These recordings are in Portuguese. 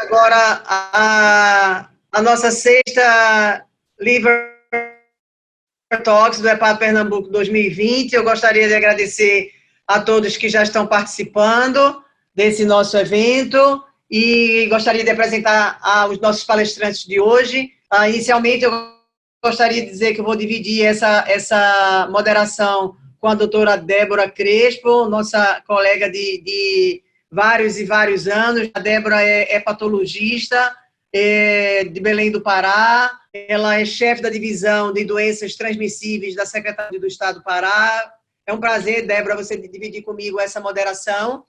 agora a nossa sexta Liver Talks do EPATO Pernambuco 2020. Eu gostaria de agradecer a todos que já estão participando desse nosso evento e gostaria de apresentar os nossos palestrantes de hoje. Inicialmente, eu gostaria de dizer que eu vou dividir essa moderação com a doutora Débora Crespo, nossa colega de vários e vários anos. A Débora é patologista de Belém do Pará, ela é chefe da divisão de doenças transmissíveis da Secretaria do Estado do Pará. É um prazer, Débora, você dividir comigo essa moderação.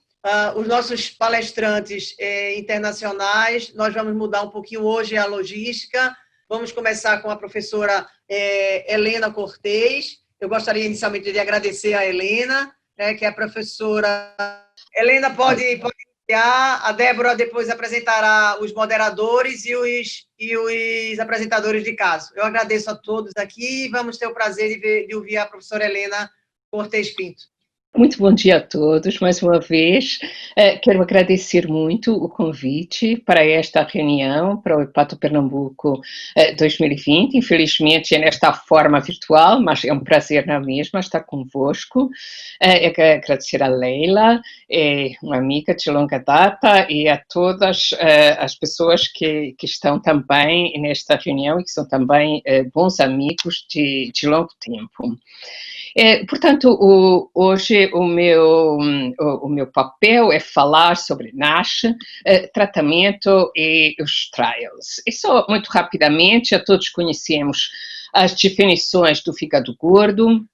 Os nossos palestrantes internacionais, nós vamos mudar um pouquinho hoje a logística. Vamos começar com a professora Helena Cortez. Eu gostaria inicialmente de agradecer a Helena, que é a professora. Helena pode iniciar, a Débora depois apresentará os moderadores e os apresentadores de caso. Eu agradeço a todos aqui e vamos ter o prazer de ouvir a professora Helena Cortez Pinto. Muito bom dia a todos, mais uma vez. Quero agradecer muito o convite para esta reunião, para o EPATO Pernambuco 2020. Infelizmente é nesta forma virtual, mas é um prazer na mesma estar convosco. Agradecer a Leila, uma amiga de longa data, e a todas as pessoas que estão também nesta reunião e que são também bons amigos de longo tempo. Portanto, hoje o meu papel é falar sobre NASH, tratamento e os trials. E só muito rapidamente, a todos conhecemos as definições do fígado gordo.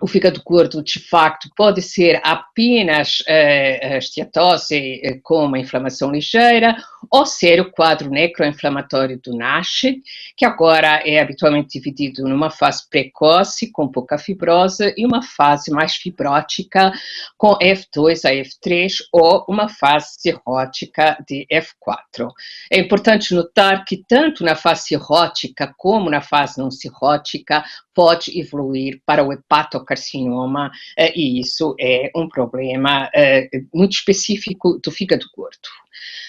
O fígado gordo, de facto, pode ser apenas a esteatose com uma inflamação ligeira ou ser o quadro necroinflamatório do NASH, que agora é habitualmente dividido numa fase precoce, com pouca fibrose, e uma fase mais fibrótica, com F2 a F3, ou uma fase cirrótica de F4. É importante notar que tanto na fase cirrótica como na fase não cirrótica pode evoluir para o hepatocarcinoma, e isso é um problema muito específico do fígado gordo.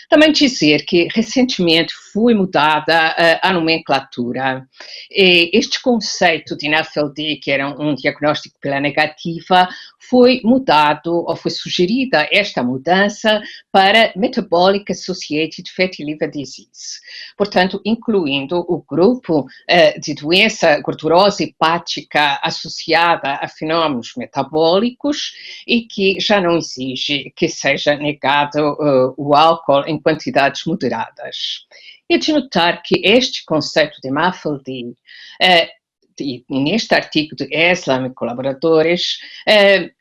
Também dizer que recentemente foi mudada a nomenclatura. Este conceito de NAFLD, que era um diagnóstico pela negativa, foi mudado, ou foi sugerida esta mudança para Metabolic Associated Fatty Liver Disease. Portanto, incluindo o grupo de doença gordurosa hepática associada a fenómenos metabólicos e que já não exige que seja negado o álcool em quantidades moderadas. É de notar que este conceito de MAFLD, neste artigo de Eslam e colaboradores,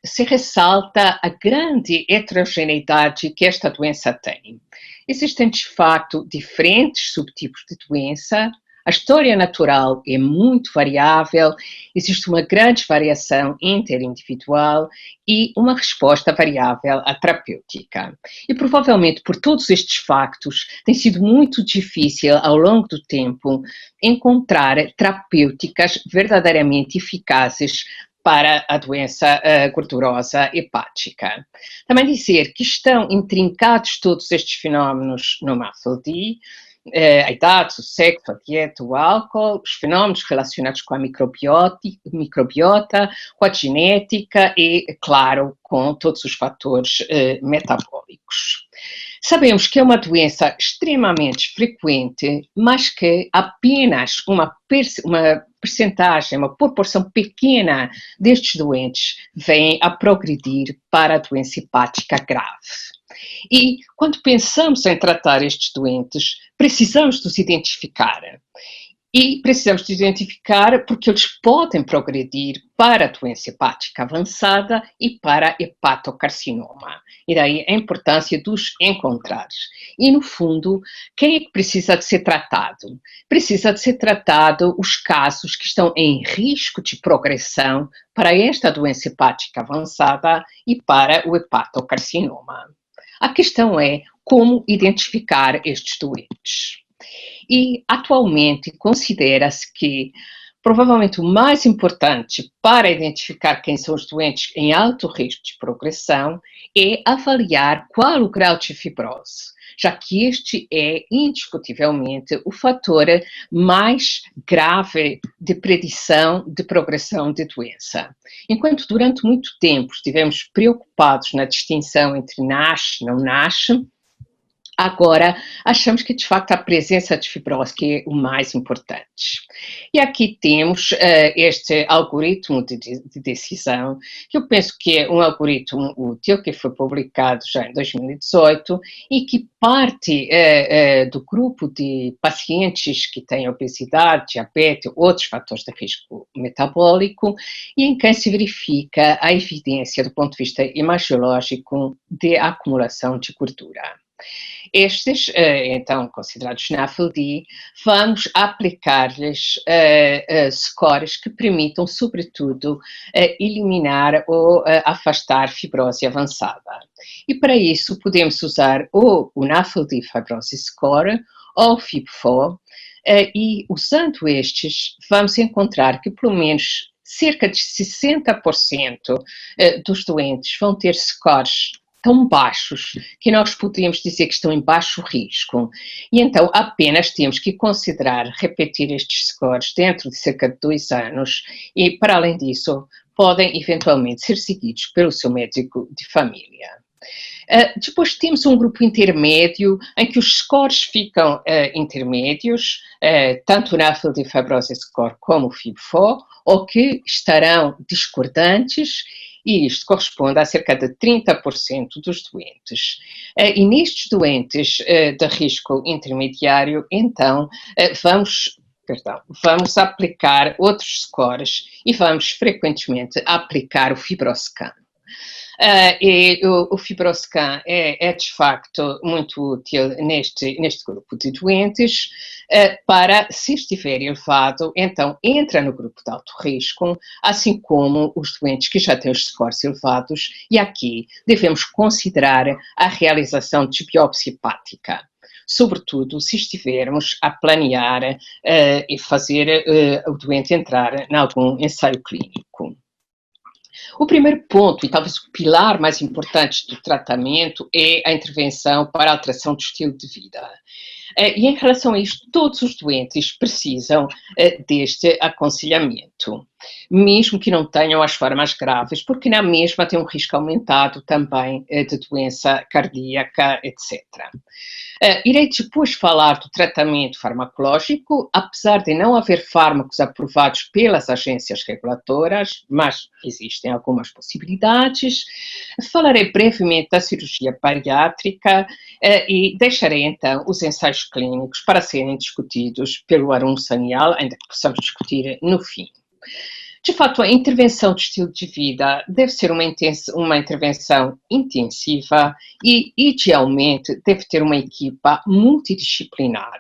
se ressalta a grande heterogeneidade que esta doença tem. Existem, de facto, diferentes subtipos de doença. A história natural é muito variável, existe uma grande variação interindividual e uma resposta variável à terapêutica. E provavelmente por todos estes factos tem sido muito difícil ao longo do tempo encontrar terapêuticas verdadeiramente eficazes para a doença gordurosa hepática. Também dizer que estão intrincados todos estes fenómenos no MAFLD, a idade, o sexo, a dieta, o álcool, os fenómenos relacionados com a microbiota, com a genética e, claro, com todos os fatores metabólicos. Sabemos que é uma doença extremamente frequente, mas que apenas uma percentagem, uma proporção pequena destes doentes vem a progredir para a doença hepática grave. E quando pensamos em tratar estes doentes, precisamos de os identificar. E precisamos de identificar porque eles podem progredir para a doença hepática avançada e para hepatocarcinoma. E daí a importância de os encontrar. E, no fundo, quem é que precisa de ser tratado? Precisa de ser tratado os casos que estão em risco de progressão para esta doença hepática avançada e para o hepatocarcinoma. A questão é como identificar estes doentes. E, atualmente, considera-se que, provavelmente, o mais importante para identificar quem são os doentes em alto risco de progressão é avaliar qual o grau de fibrose. já que este é indiscutivelmente o fator mais grave de predição de progressão de doença. Enquanto durante muito tempo estivemos preocupados na distinção entre NASH e não NASH, agora, achamos que, de facto, a presença de fibrose que é o mais importante. E aqui temos este algoritmo de decisão, que eu penso que é um algoritmo útil, que foi publicado já em 2018 e que parte do grupo de pacientes que têm obesidade, diabetes, outros fatores de risco metabólico, e em quem se verifica a evidência do ponto de vista imagiológico de acumulação de gordura. Estes, então, considerados NAFLD, vamos aplicar-lhes scores que permitam, sobretudo, eliminar ou afastar fibrose avançada. E para isso podemos usar ou o NAFLD Fibrosis Score ou o FIB-4, e usando estes vamos encontrar que pelo menos cerca de 60% dos doentes vão ter scores tão baixos que nós podemos dizer que estão em baixo risco. E então apenas temos que considerar repetir estes scores dentro de cerca de 2 anos e, para além disso, podem eventualmente ser seguidos pelo seu médico de família. Depois temos um grupo intermédio em que os scores ficam intermédios, tanto na NAFLD Fibrosis Score como o FIB-4, ou que estarão discordantes, e isto corresponde a cerca de 30% dos doentes. E nestes doentes de risco intermediário, então, vamos aplicar outros scores e vamos frequentemente aplicar o FibroScan. E o FibroScan é de facto muito útil neste grupo de doentes, para, se estiver elevado, então entra no grupo de alto risco, assim como os doentes que já têm os scores elevados, e aqui devemos considerar a realização de biópsia hepática, sobretudo se estivermos a planear e fazer o doente entrar em algum ensaio clínico. O primeiro ponto, e talvez o pilar mais importante do tratamento, é a intervenção para a alteração do estilo de vida. E em relação a isto, todos os doentes precisam deste aconselhamento, mesmo que não tenham as formas graves, porque na mesma tem um risco aumentado também de doença cardíaca, etc. Irei depois falar do tratamento farmacológico, apesar de não haver fármacos aprovados pelas agências reguladoras, mas existem algumas possibilidades. Falarei brevemente da cirurgia bariátrica e deixarei então os ensaios clínicos para serem discutidos pelo Arun Sanyal, ainda que possamos discutir no fim. De fato, a intervenção de estilo de vida deve ser uma intervenção intensiva e, idealmente, deve ter uma equipa multidisciplinar,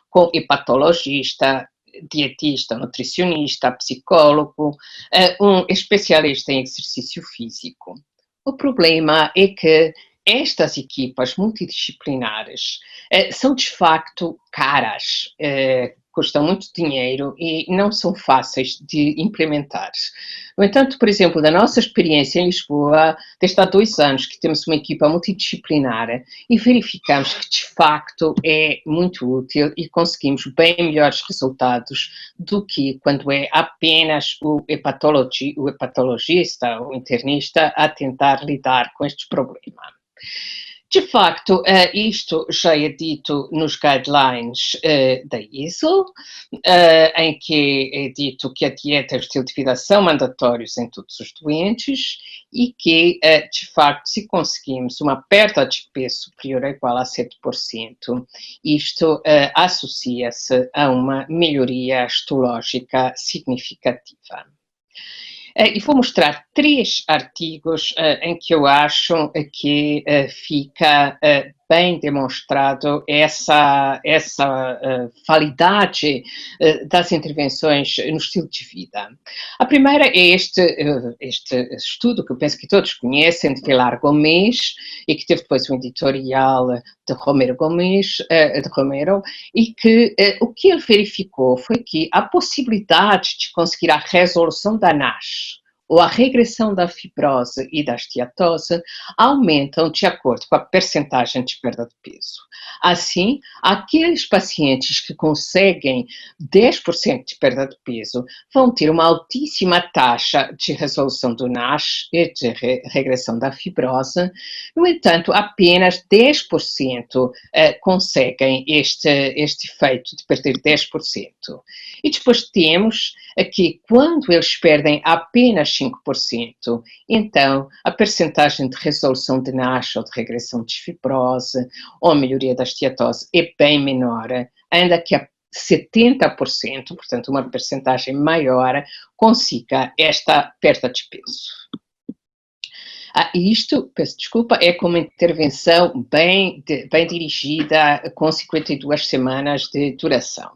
com hepatologista, dietista, nutricionista, psicólogo, um especialista em exercício físico. O problema é que estas equipas multidisciplinares são, de facto, caras, custam muito dinheiro e não são fáceis de implementar. No entanto, por exemplo, da nossa experiência em Lisboa, desde há 2 anos que temos uma equipa multidisciplinar e verificamos que, de facto, é muito útil e conseguimos bem melhores resultados do que quando é apenas o hepatologista, o internista, a tentar lidar com estes problemas. De facto, isto já é dito nos guidelines da ISO, em que é dito que a dieta e o estilo de vida são mandatórios em todos os doentes e que, de facto, se conseguimos uma perda de peso superior ou igual a 7%, isto associa-se a uma melhoria histológica significativa. E vou mostrar 3 artigos em que eu acho que fica bem demonstrado essa validade das intervenções no estilo de vida. A primeira é este estudo, que eu penso que todos conhecem, de Pilar Gomes, e que teve depois um editorial de Romero Gomes, e que o que ele verificou foi que a possibilidade de conseguir a resolução da NASH, ou a regressão da fibrose e da esteatose aumentam de acordo com a percentagem de perda de peso. Assim, aqueles pacientes que conseguem 10% de perda de peso vão ter uma altíssima taxa de resolução do NASH e de regressão da fibrose. No entanto, apenas 10% conseguem este efeito de perder 10%. E depois temos que quando eles perdem apenas 5%, então a percentagem de resolução de NASH ou de regressão de fibrose ou melhoria da esteatose é bem menor, ainda que a 70%, portanto uma percentagem maior, consiga esta perda de peso. Isto, peço desculpa, é com uma intervenção bem dirigida, com 52 semanas de duração.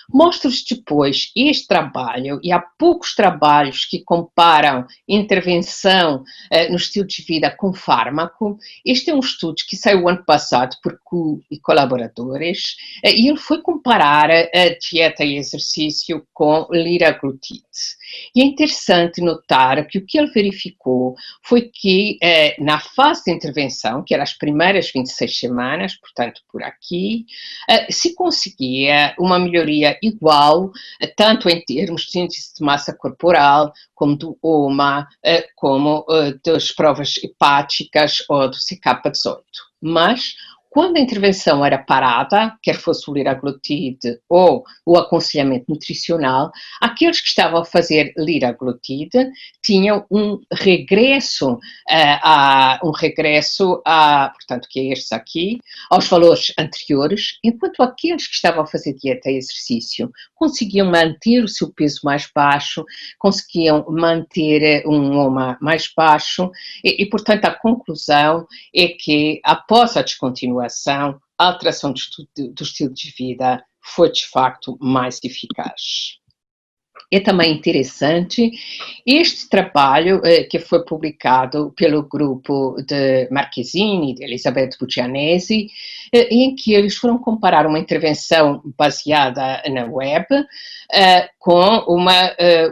Mostro-vos depois este trabalho, e há poucos trabalhos que comparam intervenção no estilo de vida com fármaco. Este é um estudo que saiu ano passado por Ku e colaboradores, e ele foi comparar a dieta e exercício com liraglutide. E é interessante notar que o que ele verificou foi que na fase de intervenção, que era as primeiras 26 semanas, portanto por aqui, se conseguia uma melhoria igual, tanto em termos de índice de massa corporal, como do OMA, como das provas hepáticas ou do CK18. Mas, quando a intervenção era parada, quer fosse o liraglutide ou o aconselhamento nutricional, aqueles que estavam a fazer liraglutide tinham um regresso, portanto, que é este aqui, aos valores anteriores, enquanto aqueles que estavam a fazer dieta e exercício conseguiam manter o seu peso mais baixo, conseguiam manter um OMA mais baixo, e portanto, a conclusão é que, após a descontinuação, a alteração do estilo de vida foi, de facto, mais eficaz. É também interessante este trabalho que foi publicado pelo grupo de Marchesini e de Elisabeth Buccianesi, em que eles foram comparar uma intervenção baseada na web com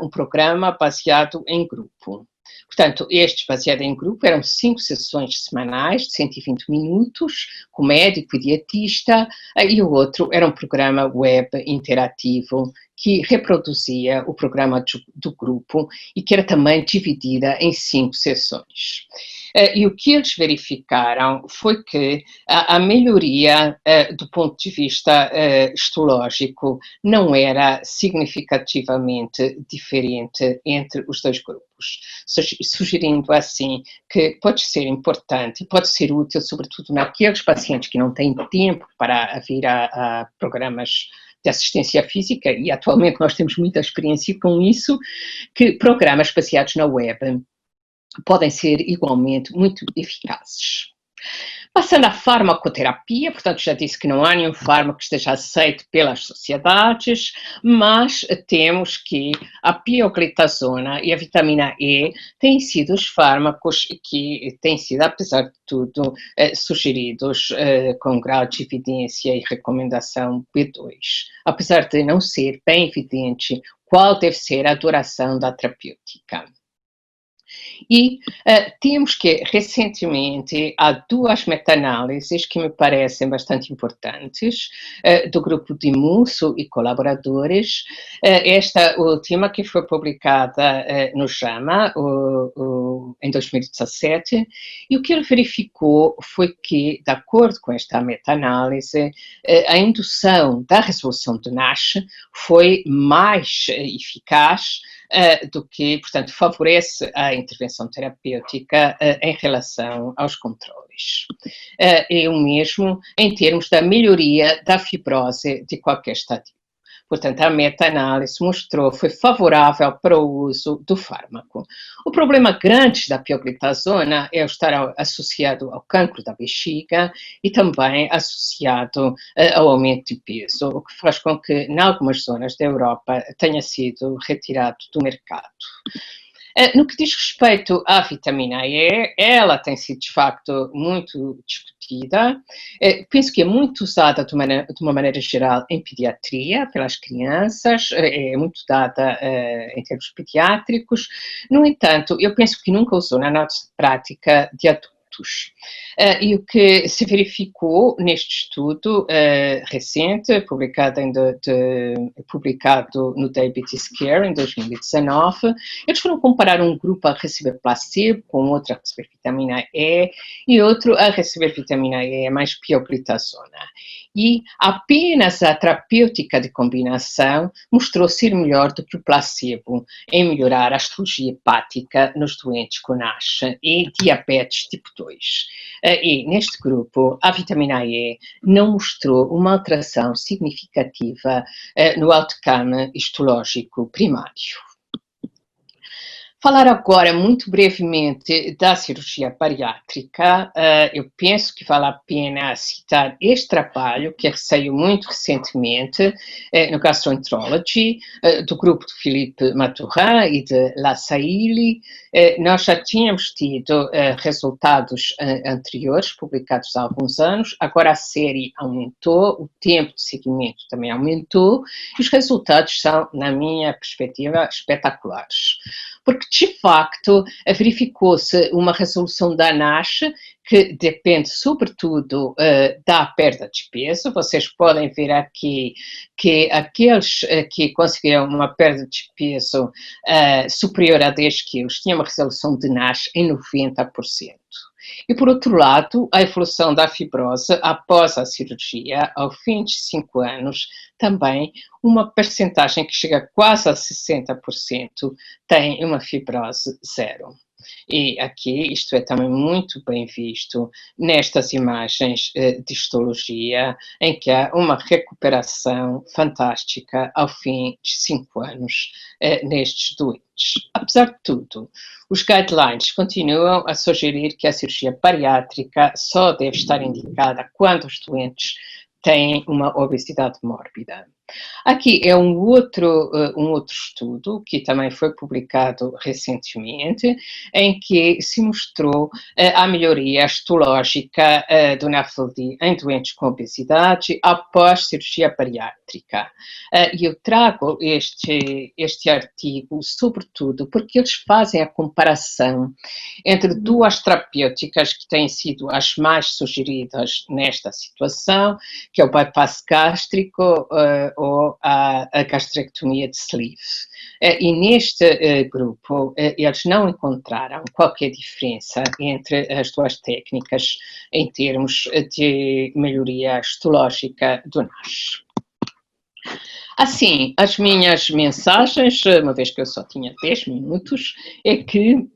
um programa baseado em grupo. Portanto, este baseado em grupo eram 5 sessões semanais de 120 minutos, com médico e dietista, e o outro era um programa web interativo que reproduzia o programa do grupo e que era também dividida em 5 sessões. E o que eles verificaram foi que a melhoria do ponto de vista histológico não era significativamente diferente entre os dois grupos, sugerindo assim que pode ser importante, pode ser útil, sobretudo naqueles pacientes que não têm tempo para vir a programas de assistência física, e atualmente nós temos muita experiência com isso, que programas baseados na web podem ser igualmente muito eficazes. Passando à farmacoterapia, portanto já disse que não há nenhum fármaco que esteja aceito pelas sociedades, mas temos que a pioglitazona e a vitamina E têm sido os fármacos que têm sido, apesar de tudo, sugeridos com grau de evidência e recomendação B2, apesar de não ser bem evidente qual deve ser a duração da terapêutica. E temos que, recentemente, há 2 meta-análises que me parecem bastante importantes, do grupo de Musso e colaboradores. Esta última, que foi publicada no JAMA em 2017, e o que ele verificou foi que, de acordo com esta meta-análise, a indução da resolução do NASH foi mais eficaz do que, portanto, favorece a intervenção terapêutica em relação aos controles. É o mesmo em termos da melhoria da fibrose de qualquer estadio. Portanto, a meta-análise mostrou que foi favorável para o uso do fármaco. O problema grande da pioglitazona é estar associado ao cancro da bexiga e também associado ao aumento de peso, o que faz com que, em algumas zonas da Europa, tenha sido retirado do mercado. No que diz respeito à vitamina E, ela tem sido, de facto, muito discutida. Penso que é muito usada de uma maneira geral em pediatria, pelas crianças, é muito dada em termos pediátricos. No entanto, eu penso que nunca usou na nossa prática de adultos. E o que se verificou neste estudo recente, publicado no Diabetes Care em 2019, eles foram comparar um grupo a receber placebo com outro a receber vitamina E e outro a receber vitamina E mais pioglitazona. E apenas a terapêutica de combinação mostrou ser melhor do que o placebo em melhorar a histologia hepática nos doentes com NASH e diabetes tipo 2. E neste grupo, a vitamina E não mostrou uma alteração significativa no outcome histológico primário. Falar agora muito brevemente da cirurgia bariátrica, eu penso que vale a pena citar este trabalho que saiu muito recentemente no Gastroenterology, do grupo de Philippe Mathurin e de Lassailly. Nós já tínhamos tido resultados anteriores, publicados há alguns anos, agora a série aumentou, o tempo de seguimento também aumentou, e os resultados são, na minha perspectiva, espetaculares. Porque, de facto, verificou-se uma resolução da NASH que depende, sobretudo, da perda de peso. Vocês podem ver aqui que aqueles que conseguiram uma perda de peso superior a 10 quilos tinham uma resolução de NASH em 90%. E, por outro lado, a evolução da fibrose após a cirurgia, ao fim de 5 anos, também uma percentagem que chega quase a 60% tem uma fibrose zero. E aqui isto é também muito bem visto nestas imagens de histologia, em que há uma recuperação fantástica ao fim de 5 anos nestes doentes. Apesar de tudo, os guidelines continuam a sugerir que a cirurgia bariátrica só deve estar indicada quando os doentes têm uma obesidade mórbida. Aqui é um outro estudo que também foi publicado recentemente, em que se mostrou a melhoria histológica do NAFLD em doentes com obesidade após cirurgia bariátrica. E eu trago este artigo, sobretudo, porque eles fazem a comparação entre duas terapêuticas que têm sido as mais sugeridas nesta situação, que é o bypass gástrico ou a gastrectomia de sleeve. E neste grupo, eles não encontraram qualquer diferença entre as duas técnicas em termos de melhoria histológica do NASH. Assim, as minhas mensagens, uma vez que eu só tinha 10 minutos, é que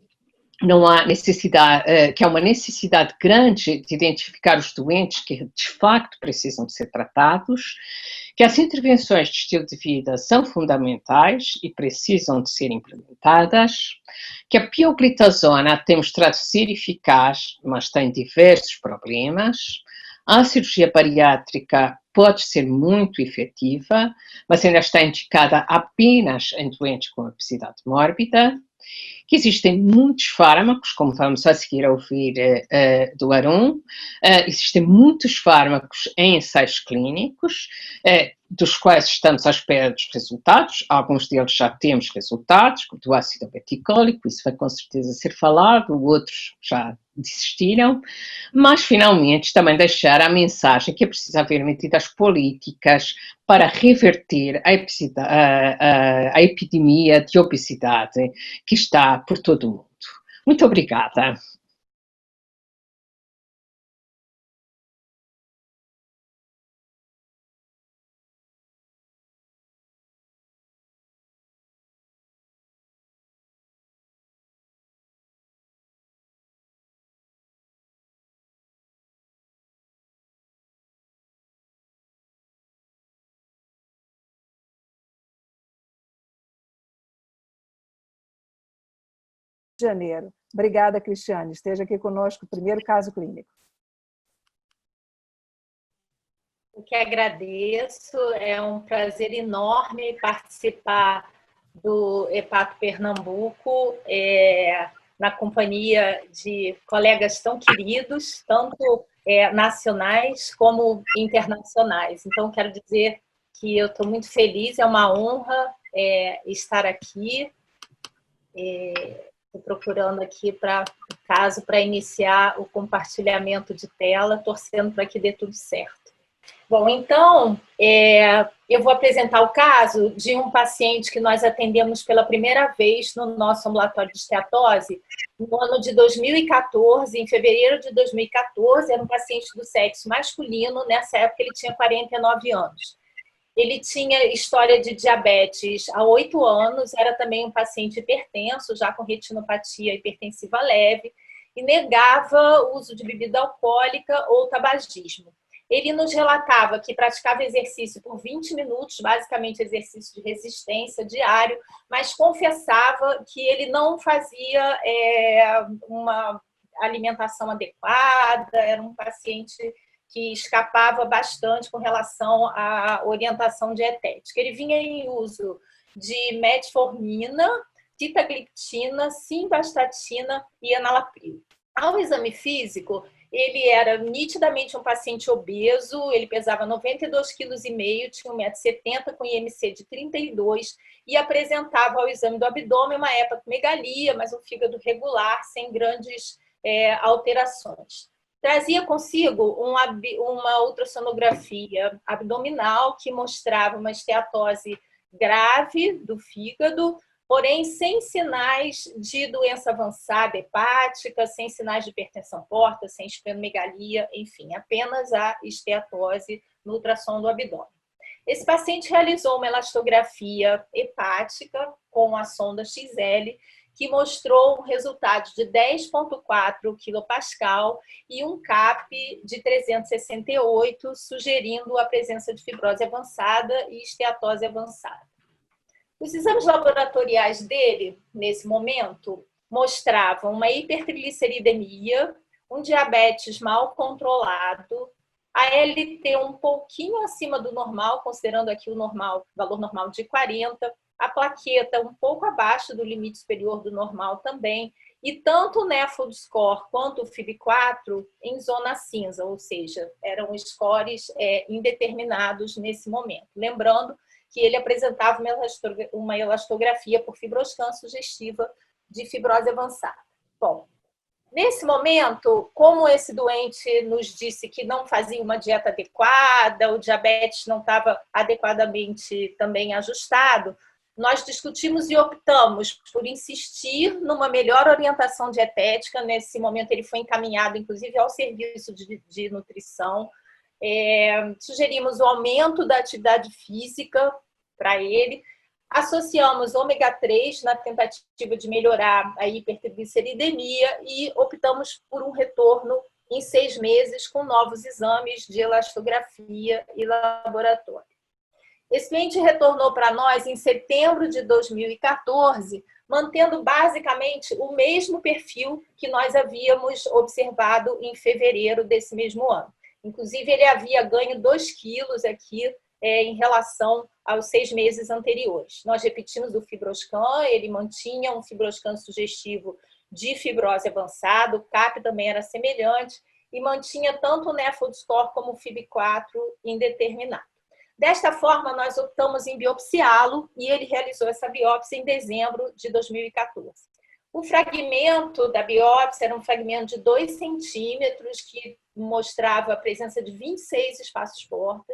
não há necessidade, que há uma necessidade grande de identificar os doentes que de facto precisam de ser tratados, que as intervenções de estilo de vida são fundamentais e precisam de ser implementadas, que a pioglitazona tem mostrado ser eficaz, mas tem diversos problemas. A cirurgia bariátrica pode ser muito efetiva, mas ainda está indicada apenas em doentes com obesidade mórbida, que existem muitos fármacos, como vamos a seguir a ouvir do Arun, existem muitos fármacos em ensaios clínicos, dos quais estamos à espera dos resultados. Alguns deles já temos resultados, como do ácido beticólico, isso vai com certeza ser falado, outros já desistiram, mas finalmente também deixar a mensagem que é preciso haver medidas políticas para reverter a epidemia de obesidade que está por todo o mundo. Muito obrigada. De Janeiro. Obrigada, Cristiane. Esteja aqui conosco, o primeiro caso clínico. Eu que agradeço, é um prazer enorme participar do Hepato Pernambuco, na companhia de colegas tão queridos, tanto nacionais como internacionais. Então, quero dizer que eu estou muito feliz, é uma honra estar aqui. Estou procurando aqui, para iniciar o compartilhamento de tela, torcendo para que dê tudo certo. Bom, então, eu vou apresentar o caso de um paciente que nós atendemos pela primeira vez no nosso ambulatório de esteatose no ano de 2014, em fevereiro de 2014, era um paciente do sexo masculino, nessa época ele tinha 49 anos. Ele tinha história de diabetes há 8 anos, era também um paciente hipertenso, já com retinopatia hipertensiva leve, e negava o uso de bebida alcoólica ou tabagismo. Ele nos relatava que praticava exercício por 20 minutos, basicamente exercício de resistência diário, mas confessava que ele não fazia uma alimentação adequada, era um paciente que escapava bastante com relação à orientação dietética. Ele vinha em uso de metformina, sitagliptina, simvastatina e enalapril. Ao exame físico, ele era nitidamente um paciente obeso, ele pesava 92,5 kg, tinha 1,70 m, com IMC de 32 e apresentava ao exame do abdômen uma hepatomegalia, mas um fígado regular, sem grandes alterações. Trazia consigo uma ultrassonografia abdominal que mostrava uma esteatose grave do fígado, porém sem sinais de doença avançada hepática, sem sinais de hipertensão porta, sem esplenomegalia, enfim, apenas a esteatose no ultrassom do abdômen. Esse paciente realizou uma elastografia hepática com a sonda XL, que mostrou um resultado de 10,4 kPa e um CAP de 368, sugerindo a presença de fibrose avançada e esteatose avançada. Os exames laboratoriais dele, nesse momento, mostravam uma hipertrigliceridemia, um diabetes mal controlado, a LT um pouquinho acima do normal, considerando aqui o valor normal de 40, a plaqueta um pouco abaixo do limite superior do normal também, e tanto o NEFLD score quanto o FIB4 em zona cinza, ou seja, eram scores indeterminados nesse momento. Lembrando que ele apresentava uma elastografia por fibroscan sugestiva de fibrose avançada. Bom, nesse momento, como esse doente nos disse que não fazia uma dieta adequada, o diabetes não estava adequadamente também ajustado, nós discutimos e optamos por insistir numa melhor orientação dietética. Nesse momento, ele foi encaminhado, inclusive, ao serviço de nutrição. Sugerimos o aumento da atividade física para ele. Associamos ômega 3 na tentativa de melhorar a hipertrigliceridemia e optamos por um retorno em 6 meses com novos exames de elastografia e laboratório. Esse cliente retornou para nós em setembro de 2014, mantendo basicamente o mesmo perfil que nós havíamos observado em fevereiro desse mesmo ano. Inclusive, ele havia ganho 2 quilos aqui em relação aos 6 meses anteriores. Nós repetimos o fibroscan, ele mantinha um fibroscan sugestivo de fibrose avançada, o CAP também era semelhante, e mantinha tanto o NEFLD score como o FIB4 indeterminado. Desta forma, nós optamos em biopsiá-lo e ele realizou essa biópsia em dezembro de 2014. O fragmento da biópsia era um fragmento de 2 centímetros que mostrava a presença de 26 espaços porta.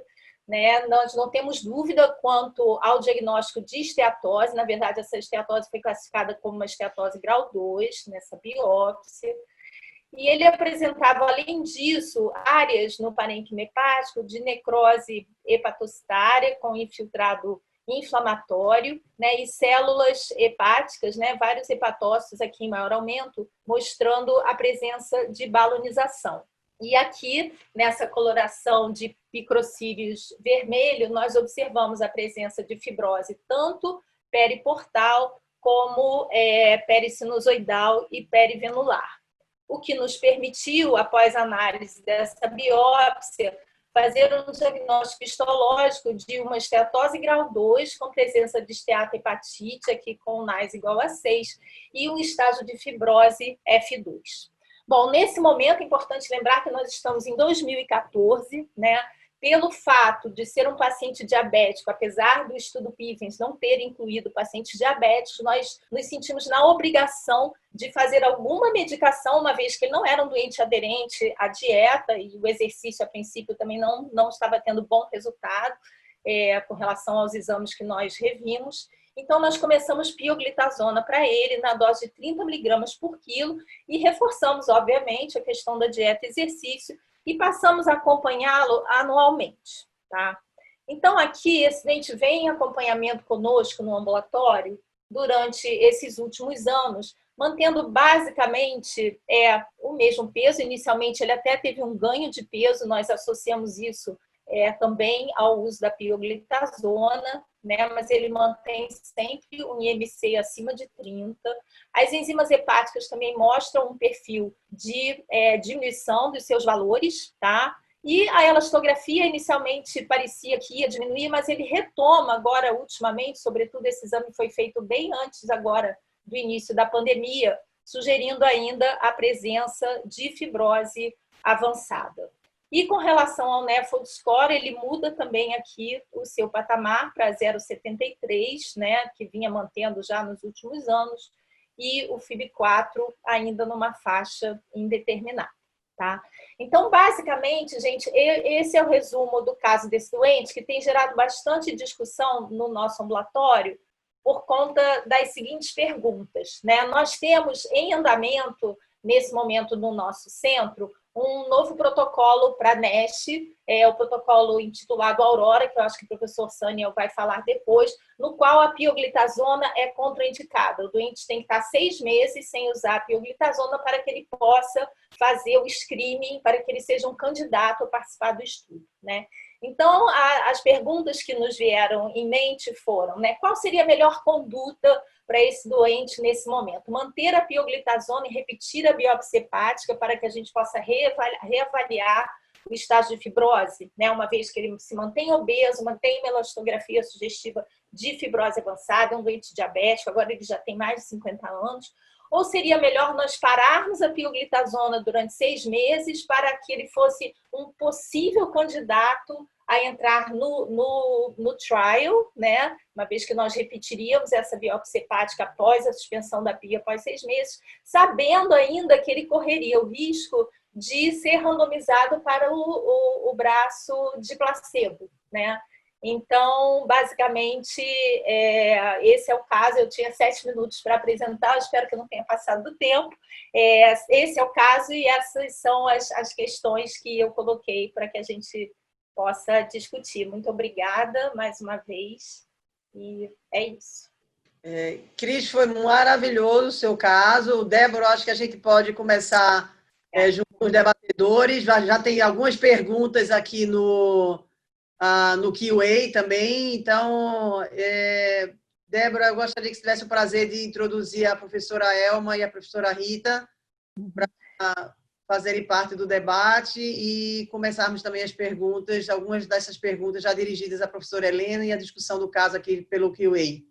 Nós não temos dúvida quanto ao diagnóstico de esteatose. Na verdade, essa esteatose foi classificada como uma esteatose grau 2 nessa biópsia. E ele apresentava, além disso, áreas no parênquima hepático de necrose hepatocitária com infiltrado inflamatório, e células hepáticas, vários hepatócitos aqui em maior aumento, mostrando a presença de balonização. E aqui, nessa coloração de microcílios vermelho, nós observamos a presença de fibrose tanto periportal como perisinusoidal e perivenular. O que nos permitiu, após a análise dessa biópsia, fazer um diagnóstico histológico de uma esteatose grau 2, com presença de esteatohepatite, aqui com NAS igual a 6, e um estágio de fibrose F2. Bom, nesse momento é importante lembrar que nós estamos em 2014, né? Pelo fato de ser um paciente diabético, apesar do estudo PIVENS não ter incluído pacientes diabéticos, nós nos sentimos na obrigação de fazer alguma medicação, uma vez que ele não era um doente aderente à dieta e o exercício, a princípio, também não estava tendo bom resultado com relação aos exames que nós revimos. Então, nós começamos pioglitazona para ele na dose de 30 mg por quilo e reforçamos, obviamente, a questão da dieta e exercício, e passamos a acompanhá-lo anualmente, tá? Então, aqui, esse doente vem em acompanhamento conosco no ambulatório durante esses últimos anos, mantendo basicamente o mesmo peso. Inicialmente, ele até teve um ganho de peso, nós associamos isso também ao uso da pioglitazona, né? Mas ele mantém sempre um IMC acima de 30. As enzimas hepáticas também mostram um perfil de diminuição dos seus valores, tá? E a elastografia inicialmente parecia que ia diminuir, mas ele retoma agora, ultimamente, sobretudo esse exame foi feito bem antes agora do início da pandemia, sugerindo ainda a presença de fibrose avançada. E com relação ao NEFLD score, ele muda também aqui o seu patamar para 0,73, né, que vinha mantendo já nos últimos anos, e o FIB4 ainda numa faixa indeterminada, tá? Então, basicamente, gente, esse é o resumo do caso desse doente, que tem gerado bastante discussão no nosso ambulatório por conta das seguintes perguntas, né? Nós temos em andamento, nesse momento no nosso centro, um novo protocolo para NASH, o protocolo intitulado Aurora, que eu acho que o professor Sânia vai falar depois, no qual a pioglitazona é contraindicada. O doente tem que estar 6 meses sem usar a pioglitazona para que ele possa fazer o screening, para que ele seja um candidato a participar do estudo, né? Então, as perguntas que nos vieram em mente foram, né, qual seria a melhor conduta para esse doente nesse momento? Manter a pioglitazona e repetir a biópsia hepática para que a gente possa reavaliar o estágio de fibrose, né? Uma vez que ele se mantém obeso, mantém uma elastografia sugestiva de fibrose avançada, é um doente diabético, agora ele já tem mais de 50 anos. Ou seria melhor nós pararmos a pioglitazona durante 6 meses para que ele fosse um possível candidato a entrar no trial, né? Uma vez que nós repetiríamos essa biópsia hepática após a suspensão da PIA após 6 meses, sabendo ainda que ele correria o risco de ser randomizado para o braço de placebo, né? Então, basicamente, esse é o caso. Eu tinha 7 minutos para apresentar, espero que eu não tenha passado do tempo. Esse é o caso e essas são as questões que eu coloquei para que a gente possa discutir. Muito obrigada mais uma vez e é isso. Cris, foi maravilhoso o seu caso. Débora, acho que a gente pode começar junto com os debatedores. Já tem algumas perguntas aqui no QA também. Então, Débora, eu gostaria que você tivesse o prazer de introduzir a professora Elma e a professora Rita para fazerem parte do debate e começarmos também as perguntas, algumas dessas perguntas já dirigidas à professora Helena e a discussão do caso aqui pelo QA.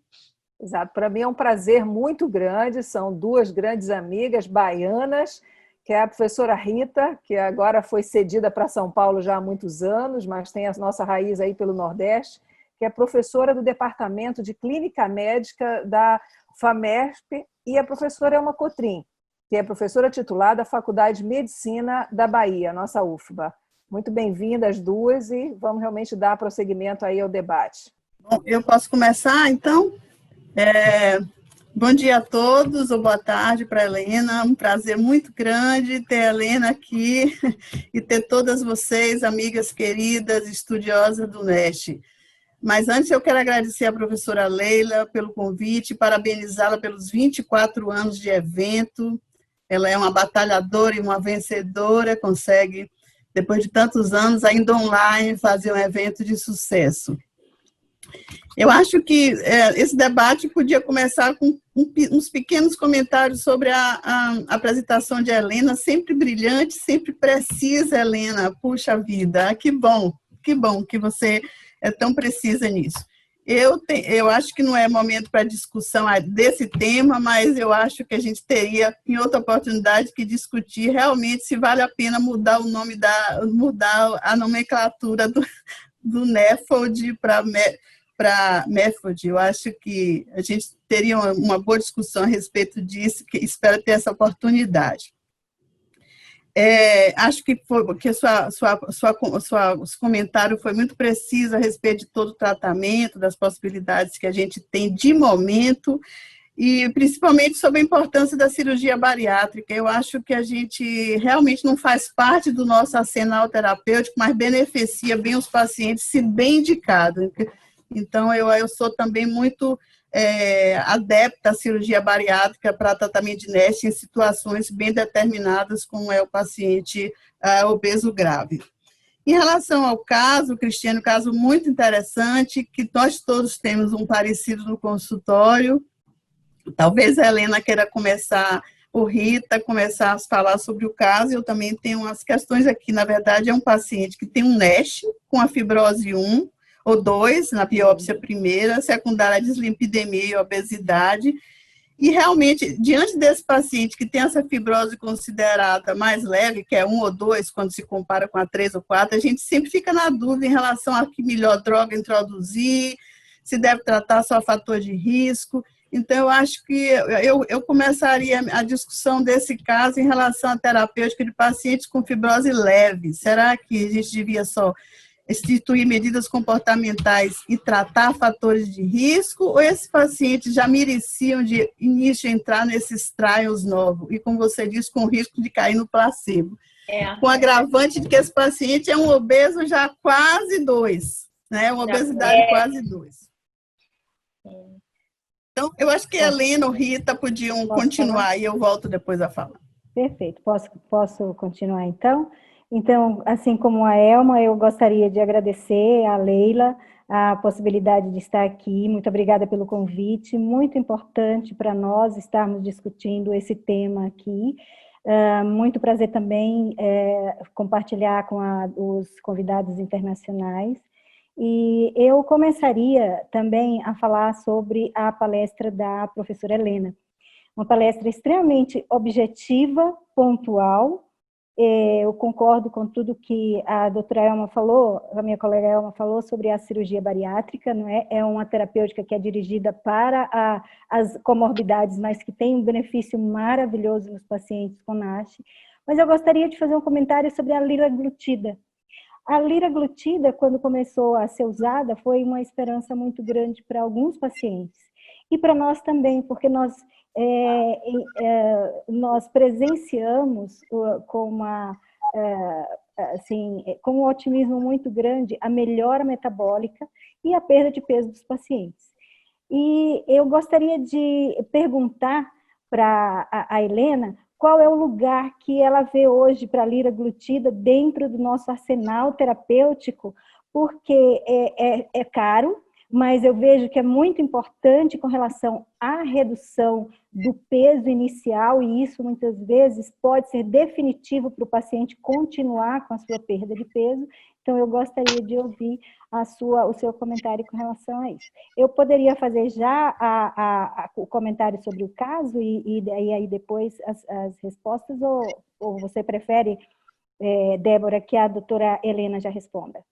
Exato, para mim é um prazer muito grande, são 2 grandes amigas baianas, que é a professora Rita, que agora foi cedida para São Paulo já há muitos anos, mas tem a nossa raiz aí pelo Nordeste, que é professora do Departamento de Clínica Médica da FAMESP, e a professora Elma Cotrim, que é professora titular da Faculdade de Medicina da Bahia, nossa UFBA. Muito bem-vindas as duas e vamos realmente dar prosseguimento aí ao debate. Bom, eu posso começar, então? Bom dia a todos, ou boa tarde para a Helena. Um prazer muito grande ter a Helena aqui e ter todas vocês, amigas queridas, estudiosas do NASH. Mas antes eu quero agradecer à professora Leila pelo convite, parabenizá-la pelos 24 anos de evento. Ela é uma batalhadora e uma vencedora, consegue, depois de tantos anos, ainda online, fazer um evento de sucesso. Eu acho que esse debate podia começar com uns pequenos comentários sobre a apresentação de Helena, sempre brilhante, sempre precisa, Helena. Puxa vida, que bom que você é tão precisa nisso. Eu acho que não é momento para discussão desse tema, mas eu acho que a gente teria, em outra oportunidade, que discutir realmente se vale a pena mudar o nome mudar a nomenclatura do NEFOD para MEFOD. Eu acho que a gente teria uma boa discussão a respeito disso, que espero ter essa oportunidade. Acho que seu comentário foi muito preciso a respeito de todo o tratamento, das possibilidades que a gente tem de momento, e principalmente sobre a importância da cirurgia bariátrica. Eu acho que a gente realmente não faz parte do nosso arsenal terapêutico, mas beneficia bem os pacientes, se bem indicado. Então, eu sou também muito adepta à cirurgia bariátrica para tratamento de NASH em situações bem determinadas, como é o paciente obeso grave. Em relação ao caso, Cristiano, um caso muito interessante, que nós todos temos um parecido no consultório. Talvez a Helena queira começar, ou Rita, começar a falar sobre o caso. Eu também tenho umas questões aqui. Na verdade, é um paciente que tem um NASH com a fibrose 1 ou 2, na biópsia primeira, secundária a dislipidemia e obesidade. E realmente, diante desse paciente que tem essa fibrose considerada mais leve, que é 1 ou 2, quando se compara com a 3 ou 4, a gente sempre fica na dúvida em relação a que melhor droga introduzir, se deve tratar só fator de risco. Então, eu acho que eu começaria a discussão desse caso em relação à terapêutica de pacientes com fibrose leve. Será que a gente devia só instituir medidas comportamentais e tratar fatores de risco, ou esses pacientes já mereciam de início entrar nesses trials novos, e como você disse, com risco de cair no placebo? Com agravante de que esse paciente é um obeso já quase 2, né? Uma obesidade quase 2. Então, eu acho que a Helena ou Rita podiam continuar, e eu volto depois a falar. Perfeito. Posso continuar, então? Então, assim como a Elma, eu gostaria de agradecer a Leila a possibilidade de estar aqui. Muito obrigada pelo convite. Muito importante para nós estarmos discutindo esse tema aqui. Muito prazer também compartilhar com os convidados internacionais. E eu começaria também a falar sobre a palestra da professora Helena. Uma palestra extremamente objetiva, pontual. Eu concordo com tudo que a doutora Elma falou, a minha colega Elma falou sobre a cirurgia bariátrica, não é? É uma terapêutica que é dirigida para as comorbidades, mas que tem um benefício maravilhoso nos pacientes com NASH. Mas eu gostaria de fazer um comentário sobre a liraglutida. A liraglutida, quando começou a ser usada, foi uma esperança muito grande para alguns pacientes. E para nós também, porque nós presenciamos com com um otimismo muito grande a melhora metabólica e a perda de peso dos pacientes. E eu gostaria de perguntar para a Helena qual é o lugar que ela vê hoje para a liraglutida dentro do nosso arsenal terapêutico, porque é caro, mas eu vejo que é muito importante com relação à redução do peso inicial, e isso muitas vezes pode ser definitivo para o paciente continuar com a sua perda de peso. Então, eu gostaria de ouvir o seu comentário com relação a isso. Eu poderia fazer já o comentário sobre o caso e aí depois as respostas, ou você prefere, Débora, que a doutora Helena já responda?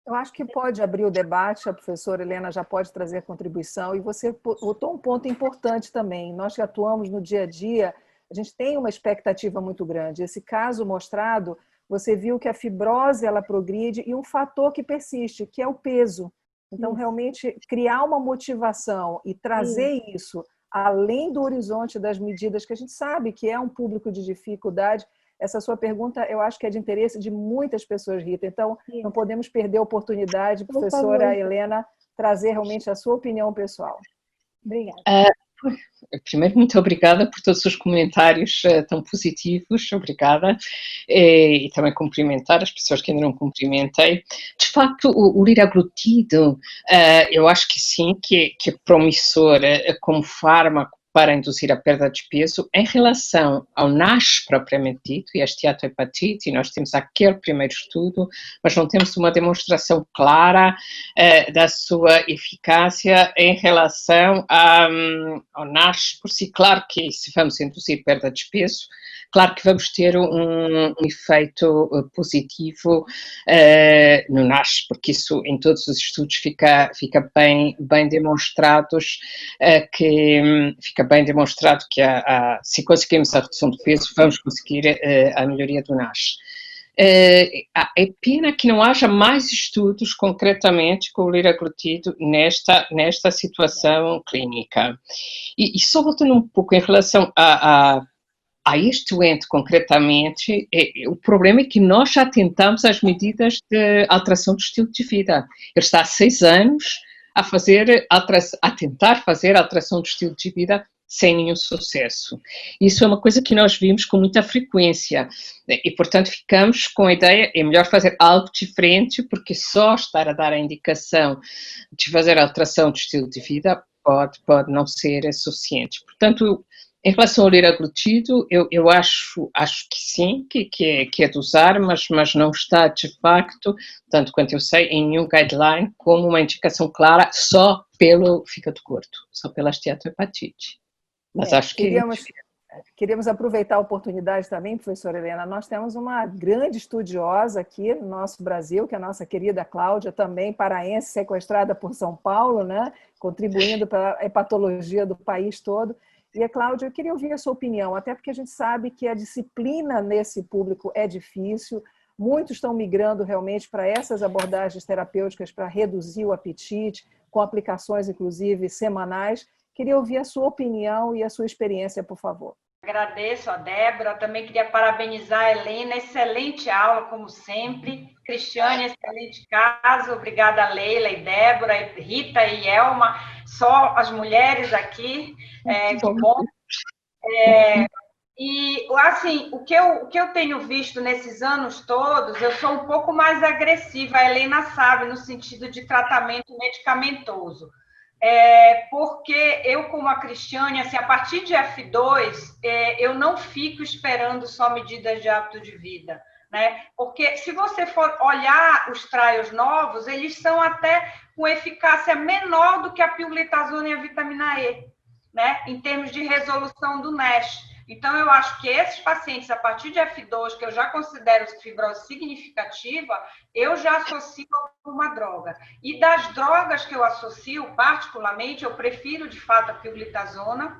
Eu acho que pode abrir o debate, a professora Helena já pode trazer contribuição, e você botou um ponto importante também. Nós que atuamos no dia a dia, a gente tem uma expectativa muito grande. Esse caso mostrado, você viu que a fibrose ela progride e um fator que persiste, que é o peso. Então, realmente, criar uma motivação e trazer isso além do horizonte das medidas, que a gente sabe que é um público de dificuldade. Essa sua pergunta, eu acho que é de interesse de muitas pessoas, Rita. Então, não podemos perder a oportunidade, professora Helena, trazer realmente a sua opinião pessoal. Obrigada. Primeiro, muito obrigada por todos os comentários tão positivos, obrigada, e também cumprimentar as pessoas que ainda não cumprimentei. De facto, o liraglutido, eu acho que sim, que é promissor como fármaco para induzir a perda de peso. Em relação ao NASH propriamente dito e a esteatohepatite, nós temos aquele primeiro estudo, mas não temos uma demonstração clara da sua eficácia em relação ao NASH por si. Claro que se vamos induzir perda de peso, claro que vamos ter um efeito positivo no NASH, porque isso em todos os estudos fica bem demonstrados que se conseguimos a redução de peso, vamos conseguir a melhoria do NASH. É pena que não haja mais estudos concretamente com o liraglutido nesta situação clínica. E só voltando um pouco em relação a este doente concretamente, o problema é que nós já tentamos as medidas de alteração do estilo de vida. Ele está há 6 anos a tentar fazer alteração do estilo de vida sem nenhum sucesso. Isso é uma coisa que nós vimos com muita frequência e, portanto, ficamos com a ideia, é melhor fazer algo diferente, porque só estar a dar a indicação de fazer alteração do estilo de vida pode não ser suficiente. Portanto, em relação ao liraglutido, eu acho que sim, que é de usar, mas não está de facto, tanto quanto eu sei, em nenhum guideline como uma indicação clara só pelo fígado gordo, só pela esteatohepatite. Mas acho que... Queríamos aproveitar a oportunidade também, professora Helena, nós temos uma grande estudiosa aqui no nosso Brasil, que é a nossa querida Cláudia, também paraense, sequestrada por São Paulo, né? Contribuindo para a hepatologia do país todo. E, Cláudia, eu queria ouvir a sua opinião, até porque a gente sabe que a disciplina nesse público é difícil, muitos estão migrando realmente para essas abordagens terapêuticas para reduzir o apetite, com aplicações, inclusive, semanais. Queria ouvir a sua opinião e a sua experiência, por favor. Agradeço a Débora, também queria parabenizar a Helena, excelente aula, como sempre. Cristiane, excelente caso, obrigada Leila e Débora, e Rita e Elma, só as mulheres aqui, que bom. E, assim, o que eu tenho visto nesses anos todos, eu sou um pouco mais agressiva, a Helena sabe, no sentido de tratamento medicamentoso. Porque eu, como a Cristiane, assim, a partir de F2, eu não fico esperando só medidas de hábito de vida, né? Porque se você for olhar os trials novos, eles são até com eficácia menor do que a pioglitazona e a vitamina E, né? Em termos de resolução do NASH. Então, eu acho que esses pacientes, a partir de F2, que eu já considero fibrose significativa, eu já associo a uma droga. E das drogas que eu associo, particularmente, eu prefiro, de fato, a pioglitazona.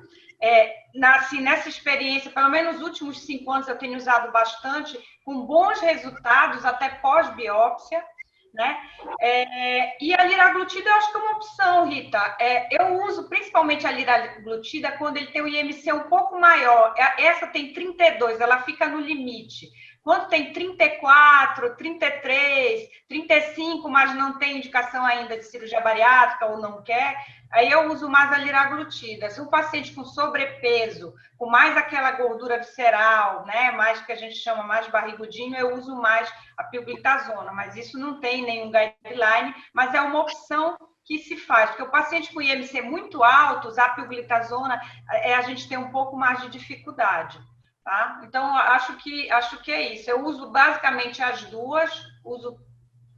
Nessa experiência, pelo menos nos últimos 5 anos, eu tenho usado bastante, com bons resultados, até pós-biópsia. Né? E a liraglutida eu acho que é uma opção, Rita. Eu uso principalmente a liraglutida quando ele tem o IMC um pouco maior. Essa tem 32, ela fica no limite. Quando tem 34, 33, 35, mas não tem indicação ainda de cirurgia bariátrica ou não quer, aí eu uso mais a liraglutida. Se um paciente com sobrepeso, com mais aquela gordura visceral, né, mais que a gente chama mais barrigudinho, eu uso mais a pioglitazona, mas isso não tem nenhum guideline, mas é uma opção que se faz, porque o paciente com IMC muito alto, usar a pioglitazona, a gente tem um pouco mais de dificuldade. Tá? Então, acho que é isso. Eu uso basicamente as duas, uso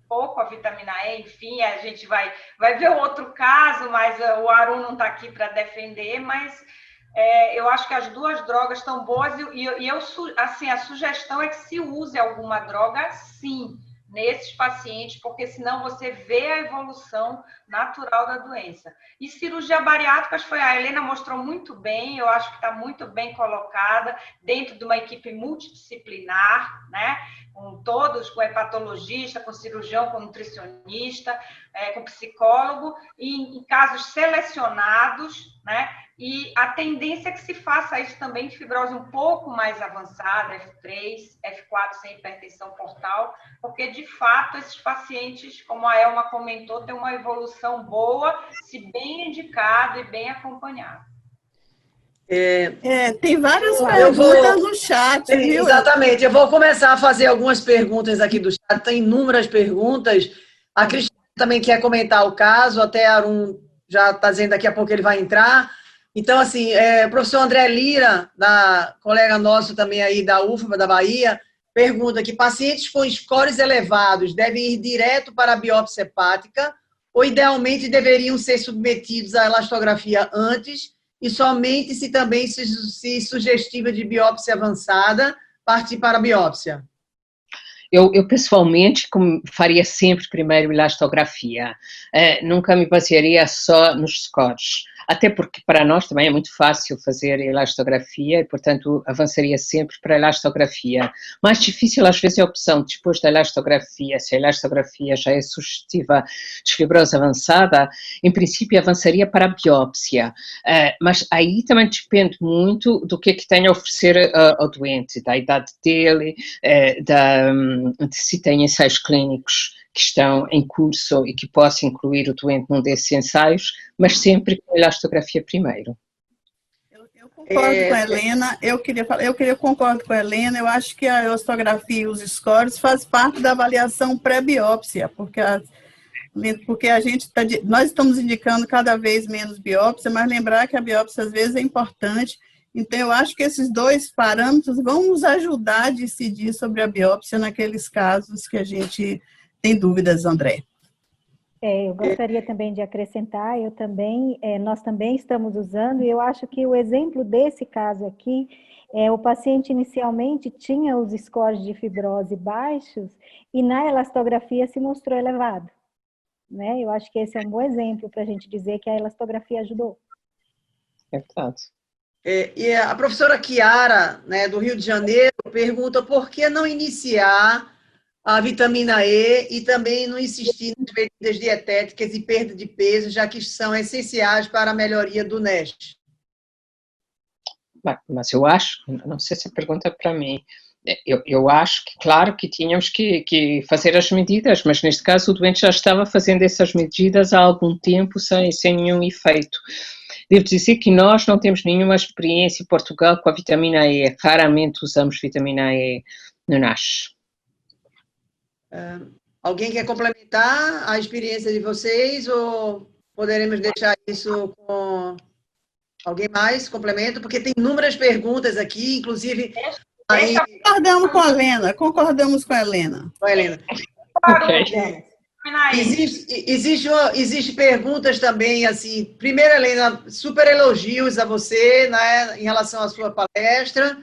pouco a vitamina E, enfim, a gente vai ver outro caso, mas o Arun não está aqui para defender, mas eu acho que as duas drogas estão boas e assim, a sugestão é que se use alguma droga, sim, nesses pacientes, porque senão você vê a evolução natural da doença. E cirurgia bariátrica, a Helena mostrou muito bem, eu acho que está muito bem colocada dentro de uma equipe multidisciplinar, né? Com todos, com hepatologista, com cirurgião, com nutricionista, com psicólogo, e em casos selecionados, né? E a tendência é que se faça isso também em fibrose um pouco mais avançada, F3, F4 sem hipertensão portal, porque, de fato, esses pacientes, como a Elma comentou, têm uma evolução boa, se bem indicado e bem acompanhado. Tem várias perguntas no chat, viu? Exatamente, eu vou começar a fazer algumas perguntas aqui do chat, tem inúmeras perguntas. A Cristina também quer comentar o caso, até Arun já está dizendo daqui a pouco ele vai entrar. Então, assim, o professor André Lira, colega nosso também aí da UFBA, da Bahia, pergunta que pacientes com scores elevados devem ir direto para a biópsia hepática ou, idealmente, deveriam ser submetidos à elastografia antes e somente se também se sugestiva de biópsia avançada, partir para a biópsia? Eu pessoalmente faria sempre primeiro elastografia, nunca me basearia só nos scores, até porque para nós também é muito fácil fazer elastografia e, portanto, avançaria sempre para a elastografia. Mais difícil às vezes é a opção depois da elastografia, se a elastografia já é sugestiva de fibrose avançada, em princípio avançaria para a biópsia, mas aí também depende muito do que é que tem a oferecer ao doente, da idade dele, se tem ensaios clínicos que estão em curso e que possa incluir o doente num desses ensaios, mas sempre com a elastografia primeiro. Eu concordo com a Helena, eu concordo com a Helena, eu acho que a elastografia e os scores faz parte da avaliação pré-biópsia, porque nós estamos indicando cada vez menos biópsia, mas lembrar que a biópsia às vezes é importante. Então, eu acho que esses dois parâmetros vão nos ajudar a decidir sobre a biópsia naqueles casos que a gente tem dúvidas, André. Eu gostaria também de acrescentar, nós também estamos usando, e eu acho que o exemplo desse caso aqui, o paciente inicialmente tinha os scores de fibrose baixos e na elastografia se mostrou elevado, né? Eu acho que esse é um bom exemplo para a gente dizer que a elastografia ajudou. É verdade. E a professora Chiara, né, do Rio de Janeiro, pergunta por que não iniciar a vitamina E e também não insistir nas medidas dietéticas e perda de peso, já que são essenciais para a melhoria do NASH. Mas eu acho, não sei se a pergunta é para mim, eu acho que, claro, que tínhamos que fazer as medidas, mas neste caso o doente já estava fazendo essas medidas há algum tempo sem nenhum efeito. Devo dizer que nós não temos nenhuma experiência em Portugal com a vitamina E, raramente usamos vitamina E no NASH. Alguém quer complementar a experiência de vocês ou poderemos deixar isso com alguém mais? Complemento, porque tem inúmeras perguntas aqui, inclusive... Aí... Concordamos com a Helena. Ok. Existe perguntas também, assim, primeiro, Helena, super elogios a você, né, em relação à sua palestra.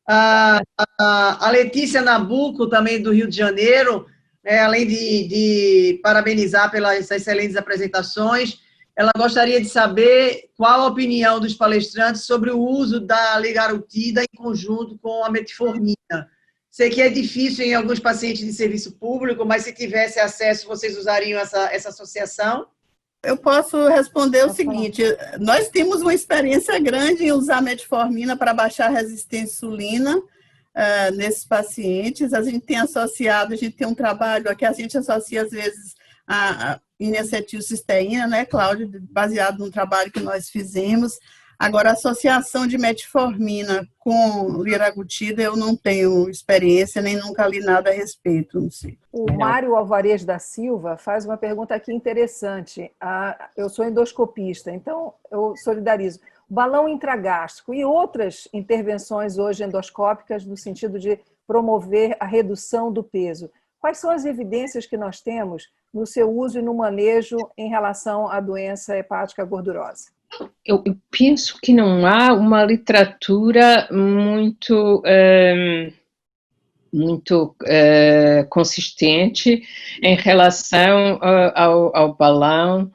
A Letícia Nabuco, também do Rio de Janeiro, além de parabenizar pelas excelentes apresentações, ela gostaria de saber qual a opinião dos palestrantes sobre o uso da ligarotida em conjunto com a metformina. Sei que é difícil em alguns pacientes de serviço público, mas se tivesse acesso, vocês usariam essa associação? Eu posso responder o seguinte, nós temos uma experiência grande em usar metformina para baixar a resistência à insulina nesses pacientes. A gente tem um trabalho aqui, a gente associa às vezes a N-acetilcisteína, né, Cláudia, baseado num trabalho que nós fizemos. Agora, a associação de metformina com liraglutida, eu não tenho experiência, nem nunca li nada a respeito, não sei. O Mário Alvarez da Silva faz uma pergunta aqui interessante. Eu sou endoscopista, então eu solidarizo. O balão intragástrico e outras intervenções hoje endoscópicas no sentido de promover a redução do peso. Quais são as evidências que nós temos no seu uso e no manejo em relação à doença hepática gordurosa? Eu penso que não há uma literatura muito consistente em relação ao balão,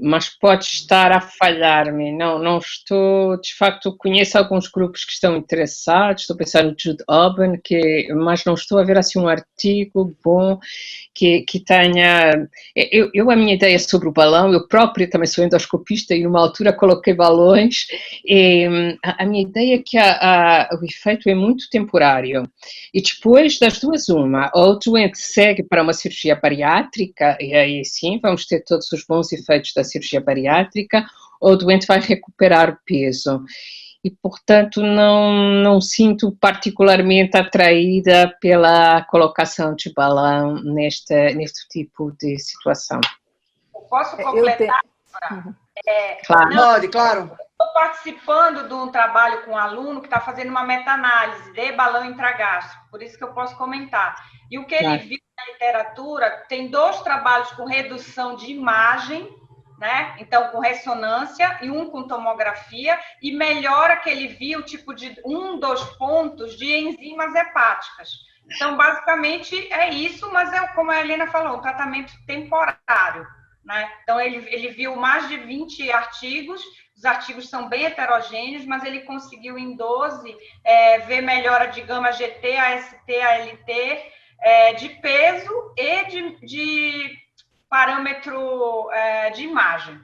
mas pode estar a falhar-me. Não estou, de facto, conheço alguns grupos que estão interessados, estou a pensar no Jude Oben, mas não estou a ver assim um artigo bom que tenha... A minha ideia sobre o balão, eu própria também sou endoscopista e numa altura coloquei balões, e a minha ideia é que o efeito é muito temporário. E depois das duas, uma, ou o doente segue para uma cirurgia bariátrica, e aí sim vamos ter todos os bons efeitos da cirurgia bariátrica, o doente vai recuperar o peso. E, portanto, não sinto particularmente atraída pela colocação de balão neste tipo de situação. Posso completar? Claro. Pode, claro. Estou participando de um trabalho com um aluno que está fazendo uma meta-análise de balão intragástrico, por isso que eu posso comentar. E o que ele viu na literatura, tem 2 trabalhos com redução de imagem, né? Então, com ressonância, e um com tomografia, e melhora que ele viu, tipo de 2 pontos de enzimas hepáticas. Então, basicamente, é isso, mas é, como a Helena falou, um tratamento temporário, né? Então, ele viu mais de 20 artigos, os artigos são bem heterogêneos, mas ele conseguiu em 12 ver melhora de gama GT, AST, ALT, de peso e de parâmetro de imagem.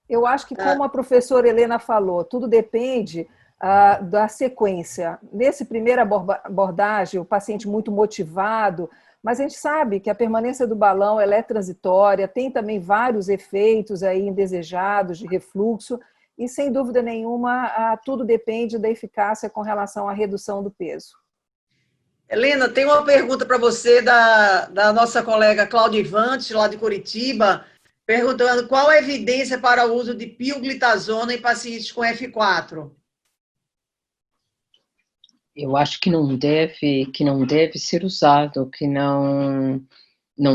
Eu acho que, como a professora Helena falou, tudo depende da sequência. Nesse primeira abordagem, o paciente muito motivado, mas a gente sabe que a permanência do balão ela é transitória, tem também vários efeitos aí indesejados de refluxo, e sem dúvida nenhuma, tudo depende da eficácia com relação à redução do peso. Helena, tem uma pergunta para você da nossa colega Cláudia Ivante, lá de Curitiba, perguntando qual a evidência para o uso de pioglitazona em pacientes com F4? Eu acho que não deve ser usado, que não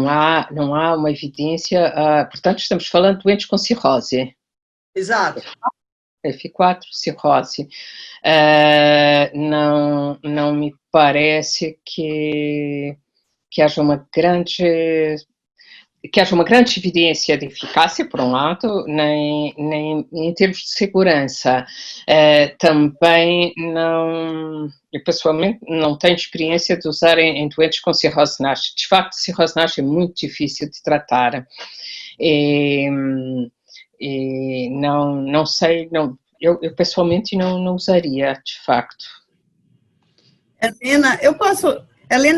há uma evidência. Portanto, estamos falando de doentes com cirrose. Exato. F4, cirrose. Não me parece que haja uma grande evidência de eficácia, por um lado, nem em termos de segurança. Também eu pessoalmente não tenho experiência de usar em doentes com cirrose NASH. De facto, cirrose NASH é muito difícil de tratar. E não sei, eu pessoalmente não usaria, de facto. Helena é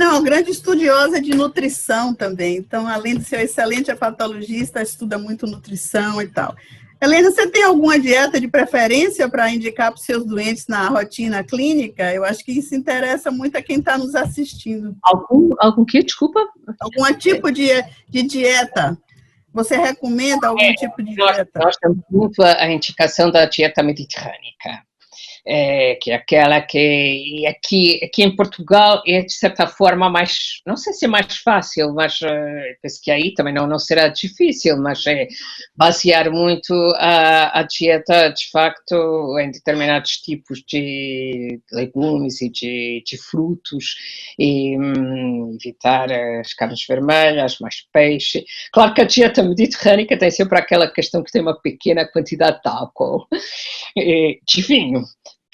uma grande estudiosa de nutrição também, então, além de ser excelente hepatologista, estuda muito nutrição e tal. Helena, você tem alguma dieta de preferência para indicar para os seus doentes na rotina clínica? Eu acho que isso interessa muito a quem está nos assistindo. Algum que, desculpa? Algum tipo de dieta? Você recomenda algum tipo de dieta? Nós temos muito a indicação da dieta mediterrânica. Que é aquela que aqui em Portugal é, de certa forma, mais, não sei se é mais fácil, mas penso que aí também não será difícil, mas é basear muito a dieta, de facto, em determinados tipos de legumes e de frutos, e evitar as carnes vermelhas, mais peixe. Claro que a dieta mediterrânica tem sempre aquela questão que tem uma pequena quantidade de álcool, de vinho,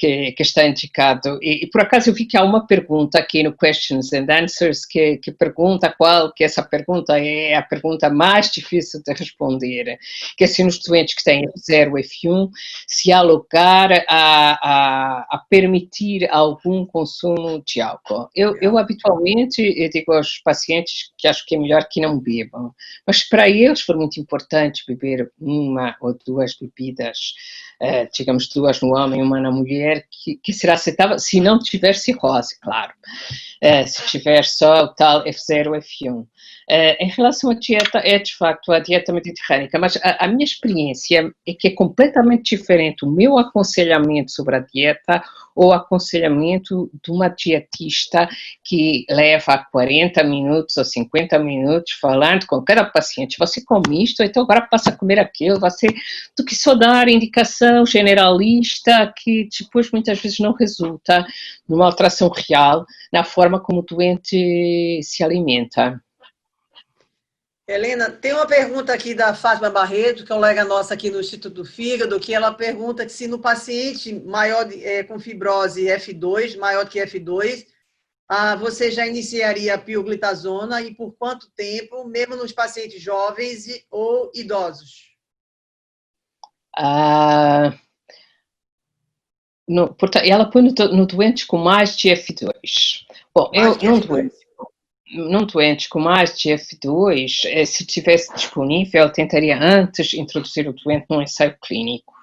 que está indicado. E por acaso eu vi que há uma pergunta aqui no Questions and Answers que pergunta que essa pergunta é a pergunta mais difícil de responder, que é se nos doentes que têm F0, F1, se há lugar a permitir algum consumo de álcool. Eu habitualmente digo aos pacientes que acho que é melhor que não bebam, mas para eles foi muito importante beber 1 ou 2 bebidas, digamos 2 no homem e 1 na mulher, que será aceitável se não tiver cirrose, claro. Se tiver só o tal F0, F1. Em relação à dieta, é de facto a dieta mediterrânica, mas a minha experiência é que é completamente diferente o meu aconselhamento sobre a dieta ou aconselhamento de uma dietista que leva 40 minutos ou 50 minutos falando com cada paciente, você come isto, então agora passa a comer aquilo, do que só dar indicação generalista que depois muitas vezes não resulta numa alteração real na forma como o doente se alimenta. Helena, tem uma pergunta aqui da Fátima Barreto, que é colega nossa aqui no Instituto do Fígado, que ela pergunta que se no paciente maior com fibrose F2, maior que F2, você já iniciaria a pioglitazona e por quanto tempo, mesmo nos pacientes jovens ou idosos? Portanto, ela põe no doente com mais de F2. Bom, num doente com mais de F2, se tivesse disponível, tentaria antes introduzir o doente num ensaio clínico.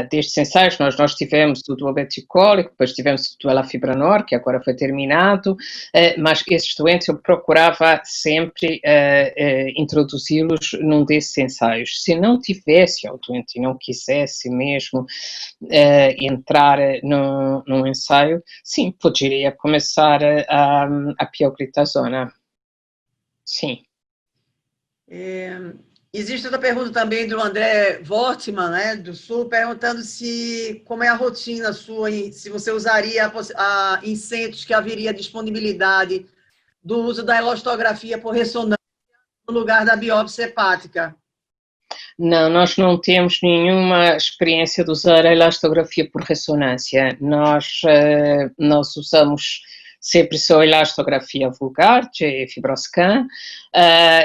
Destes ensaios, nós tivemos o do obeticólico, depois tivemos o do elafibranor, que agora foi terminado, mas esses doentes eu procurava sempre introduzi-los num desses ensaios. Se não tivesse o doente e não quisesse mesmo entrar num ensaio, sim, poderia começar a pioglitazona. Sim. Existe outra pergunta também do André Wortmann, né, do Sul, perguntando como é a rotina sua, se você usaria em centros que haveria disponibilidade do uso da elastografia por ressonância no lugar da biópsia hepática. Não, nós não temos nenhuma experiência de usar a elastografia por ressonância. Nós usamos sempre só a elastografia vulgar, de FibroScan,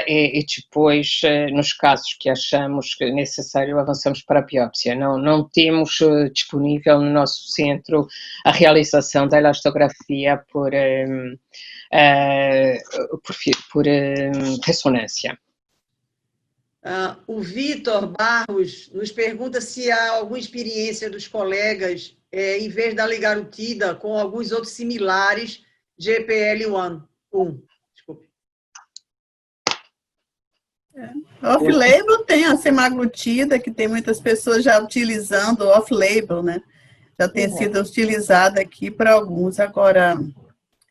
e depois, nos casos que achamos necessário, avançamos para a biópsia. Não temos disponível no nosso centro a realização da elastografia por ressonância. O Vitor Barros nos pergunta se há alguma experiência dos colegas, em vez da ligarotida, com alguns outros similares de EPL1. Desculpe. Off-label tem a semaglutida, que tem muitas pessoas já utilizando off-label, né? Já tem sido utilizada aqui para alguns. Agora,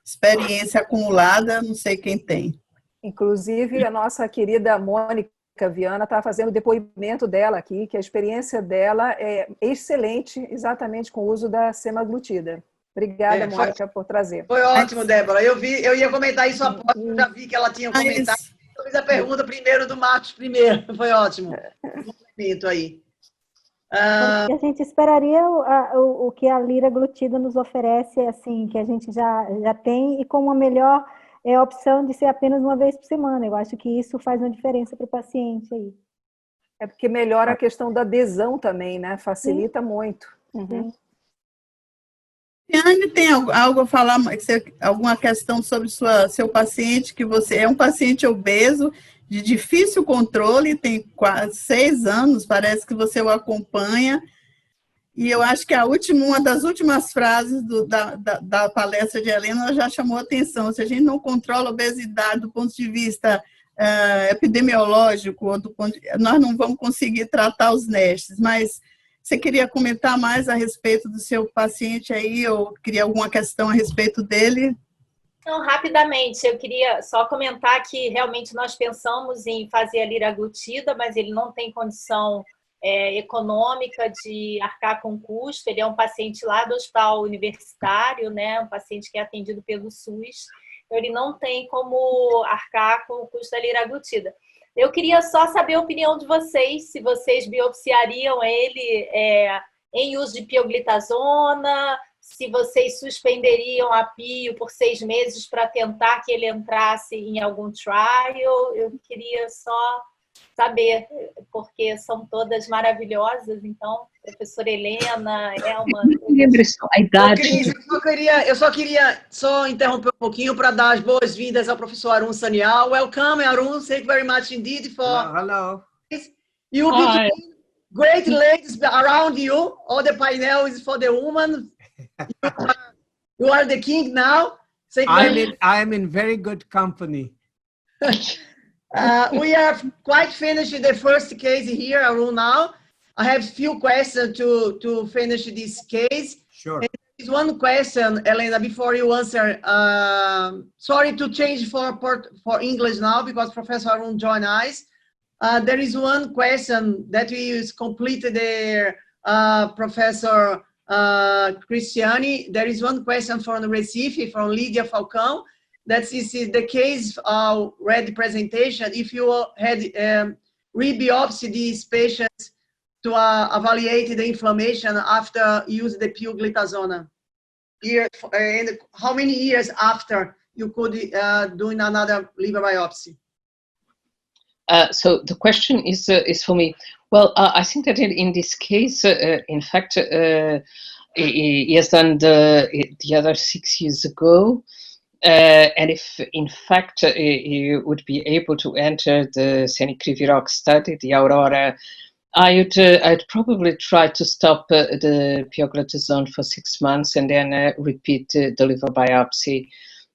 experiência acumulada, não sei quem tem. Inclusive, a nossa querida Mônica Viana está fazendo o depoimento dela aqui, que a experiência dela é excelente, exatamente com o uso da semaglutida. Obrigada, Mônica, por trazer. Foi ótimo, Débora. Eu ia comentar isso após, eu já vi que ela tinha comentado. Eu fiz a pergunta primeiro do Marcos primeiro. Foi ótimo. Complemento aí. A gente esperaria o que a liraglutida nos oferece, assim, que a gente já tem, e com uma melhor opção de ser apenas uma vez por semana. Eu acho que isso faz uma diferença para o paciente aí. É porque melhora a questão da adesão também, né? Facilita muito. Uhum. Tiane, tem algo a falar, alguma questão sobre seu paciente, que você é um paciente obeso, de difícil controle, tem quase 6 anos, parece que você o acompanha, e eu acho que uma das últimas frases da palestra de Helena já chamou a atenção. Se a gente não controla a obesidade do ponto de vista epidemiológico, nós não vamos conseguir tratar os NASHs, mas você queria comentar mais a respeito do seu paciente aí, ou queria alguma questão a respeito dele? Não, rapidamente, eu queria só comentar que realmente nós pensamos em fazer a liraglutida, mas ele não tem condição econômica de arcar com custo. Ele é um paciente lá do hospital universitário, né? Um paciente que é atendido pelo SUS, então ele não tem como arcar com o custo da liraglutida. Eu queria só saber a opinião de vocês, se vocês biopsiariam ele em uso de pioglitazona, se vocês suspenderiam a pio por 6 meses para tentar que ele entrasse em algum trial. Eu queria só saber, porque são todas maravilhosas. Então, professora Helena, Elma... A idade... Eu só queria interromper um pouquinho para dar as boas-vindas ao professor Arun Sanyal. Welcome, Arun. Thank you very much indeed for... Hello. You between great ladies around you. All the panel is for the woman. You are the king now. I am in very good company. We are quite finished the first case here, Arun, now. I have a few questions to finish this case. Sure. And there is one question, Elena, before you answer. Sorry to change for English now because Professor Arun joined us. There is one question that we completed there, Professor Cristiani. There is one question from Recife, from Lydia Falcão. That is the case read presentation. If you had re-biopsy these patients to evaluate the inflammation after use the pioglitazone, and how many years after you could do another liver biopsy? So the question is for me. Well, I think that in this case, in fact, he has done the other 6 years ago. And if, in fact, you would be able to enter the Cenicrivirox study, the Aurora, I'd probably try to stop the pioglitazone for 6 months and then repeat the liver biopsy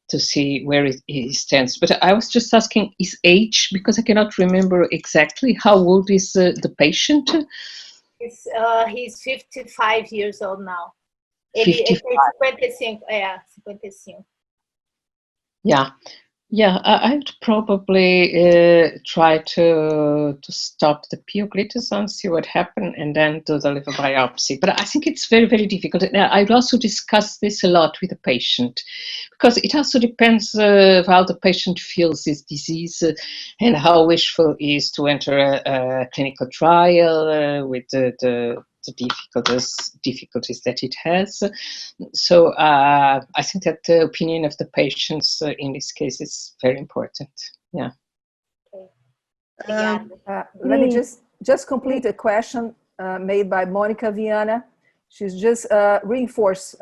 to see where it stands. But I was just asking his age, because I cannot remember exactly. How old is the patient? He's 55 years old now. Ele 55, 55. Yeah, I'd probably try to stop the pioglitazone, see what happened, and then do the liver biopsy. But I think it's very, very difficult. Now, I'd also discuss this a lot with the patient, because it also depends how the patient feels his disease and how wishful he is to enter a clinical trial with the difficulties that it has. So I think that the opinion of the patients in this case is very important. Yeah. Let me just complete a question made by Monica Viana. She's just reinforced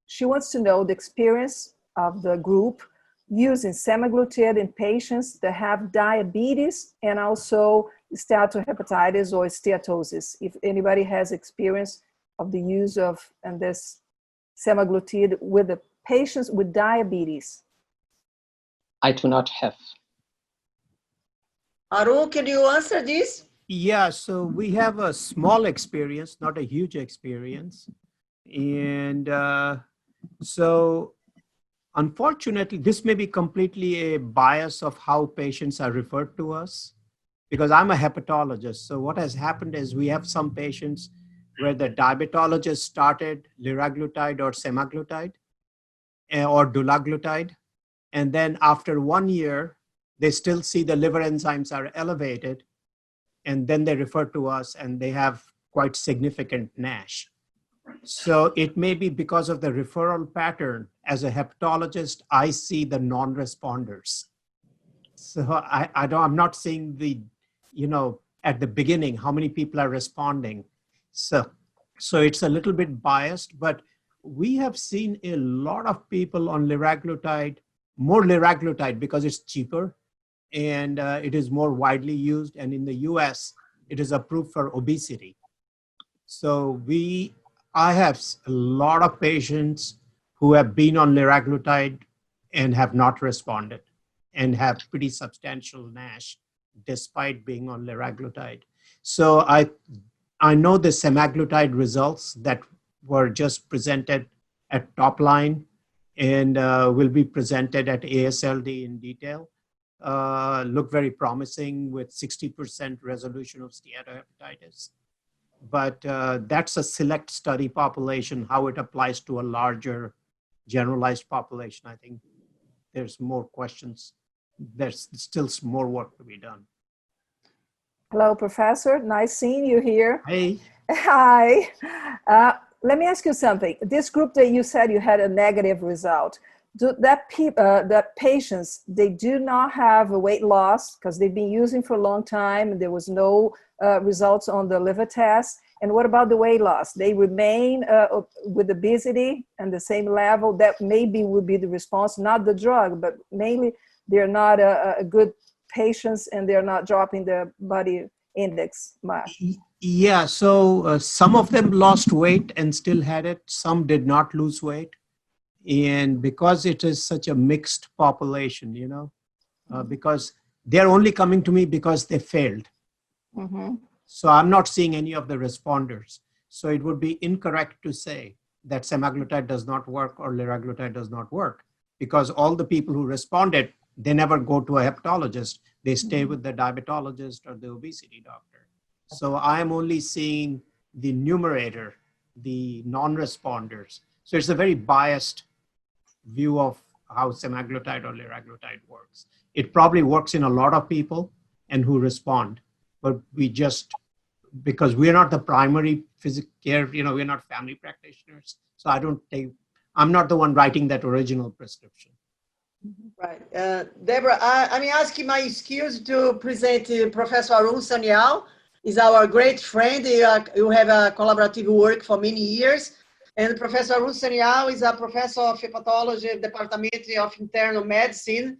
she wants to know the experience of the group using semaglutide in patients that have diabetes and also steatohepatitis or steatosis. If anybody has experience of the use of this semaglutide with the patients with diabetes. I do not have. Arun, can you answer this? Yeah, so we have a small experience, not a huge experience. And so unfortunately, this may be completely a bias of how patients are referred to us, because I'm a hepatologist. So what has happened is we have some patients where the diabetologist started liraglutide or semaglutide or dulaglutide. And then after 1 year, they still see the liver enzymes are elevated. And then they refer to us and they have quite significant NASH. So it may be because of the referral pattern. As a hepatologist, I see the non-responders. So I'm not seeing the, at the beginning, how many people are responding. So it's a little bit biased, but we have seen a lot of people on liraglutide, more liraglutide because it's cheaper and it is more widely used. And in the US, it is approved for obesity. So I have a lot of patients who have been on liraglutide and have not responded and have pretty substantial NASH despite being on liraglutide. So I know the semaglutide results that were just presented at Topline and will be presented at AASLD in detail. Look very promising with 60% resolution of steatohepatitis. But that's a select study population. How it applies to a larger generalized population, I think there's more questions. There's still more work to be done. Hello, Professor. Nice seeing you here. Hey. Hi. Let me ask you something. This group that you said you had a negative result, that patients, they do not have a weight loss because they've been using for a long time and there was no results on the liver test. And what about the weight loss? They remain with obesity and the same level. That maybe would be the response, not the drug, but mainly they're not a good patients and they're not dropping their body index much. Yeah, so some of them lost weight and still had it. Some did not lose weight. And because it is such a mixed population, because they're only coming to me because they failed. Mm-hmm. So I'm not seeing any of the responders. So it would be incorrect to say that semaglutide does not work or liraglutide does not work, because all the people who responded, they never go to a hepatologist. They stay with the diabetologist or the obesity doctor. So I'm only seeing the numerator, the non-responders. So it's a very biased view of how semaglutide or liraglutide works. It probably works in a lot of people and who respond, but because we're not the primary physical care, we're not family practitioners. So I'm not the one writing that original prescription. Right. Deborah, I'm asking my excuse to present Professor Arun Sanyal. He's our great friend. You have a collaborative work for many years. And Professor Arun Sanyal is a professor of hepatology, Department of Internal Medicine,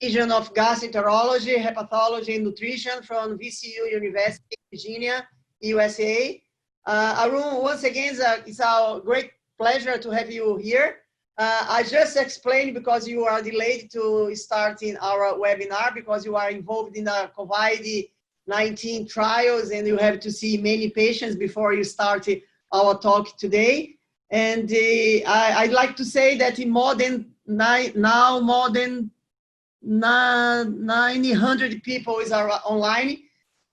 Division of Gastroenterology, Hepatology and Nutrition from VCU University, Virginia, USA. Arun, once again, it's a great pleasure to have you here. I just explained because you are delayed to start in our webinar because you are involved in the COVID-19 trials and you have to see many patients before you start our talk today. And I'd like to say that in more than 900 people are online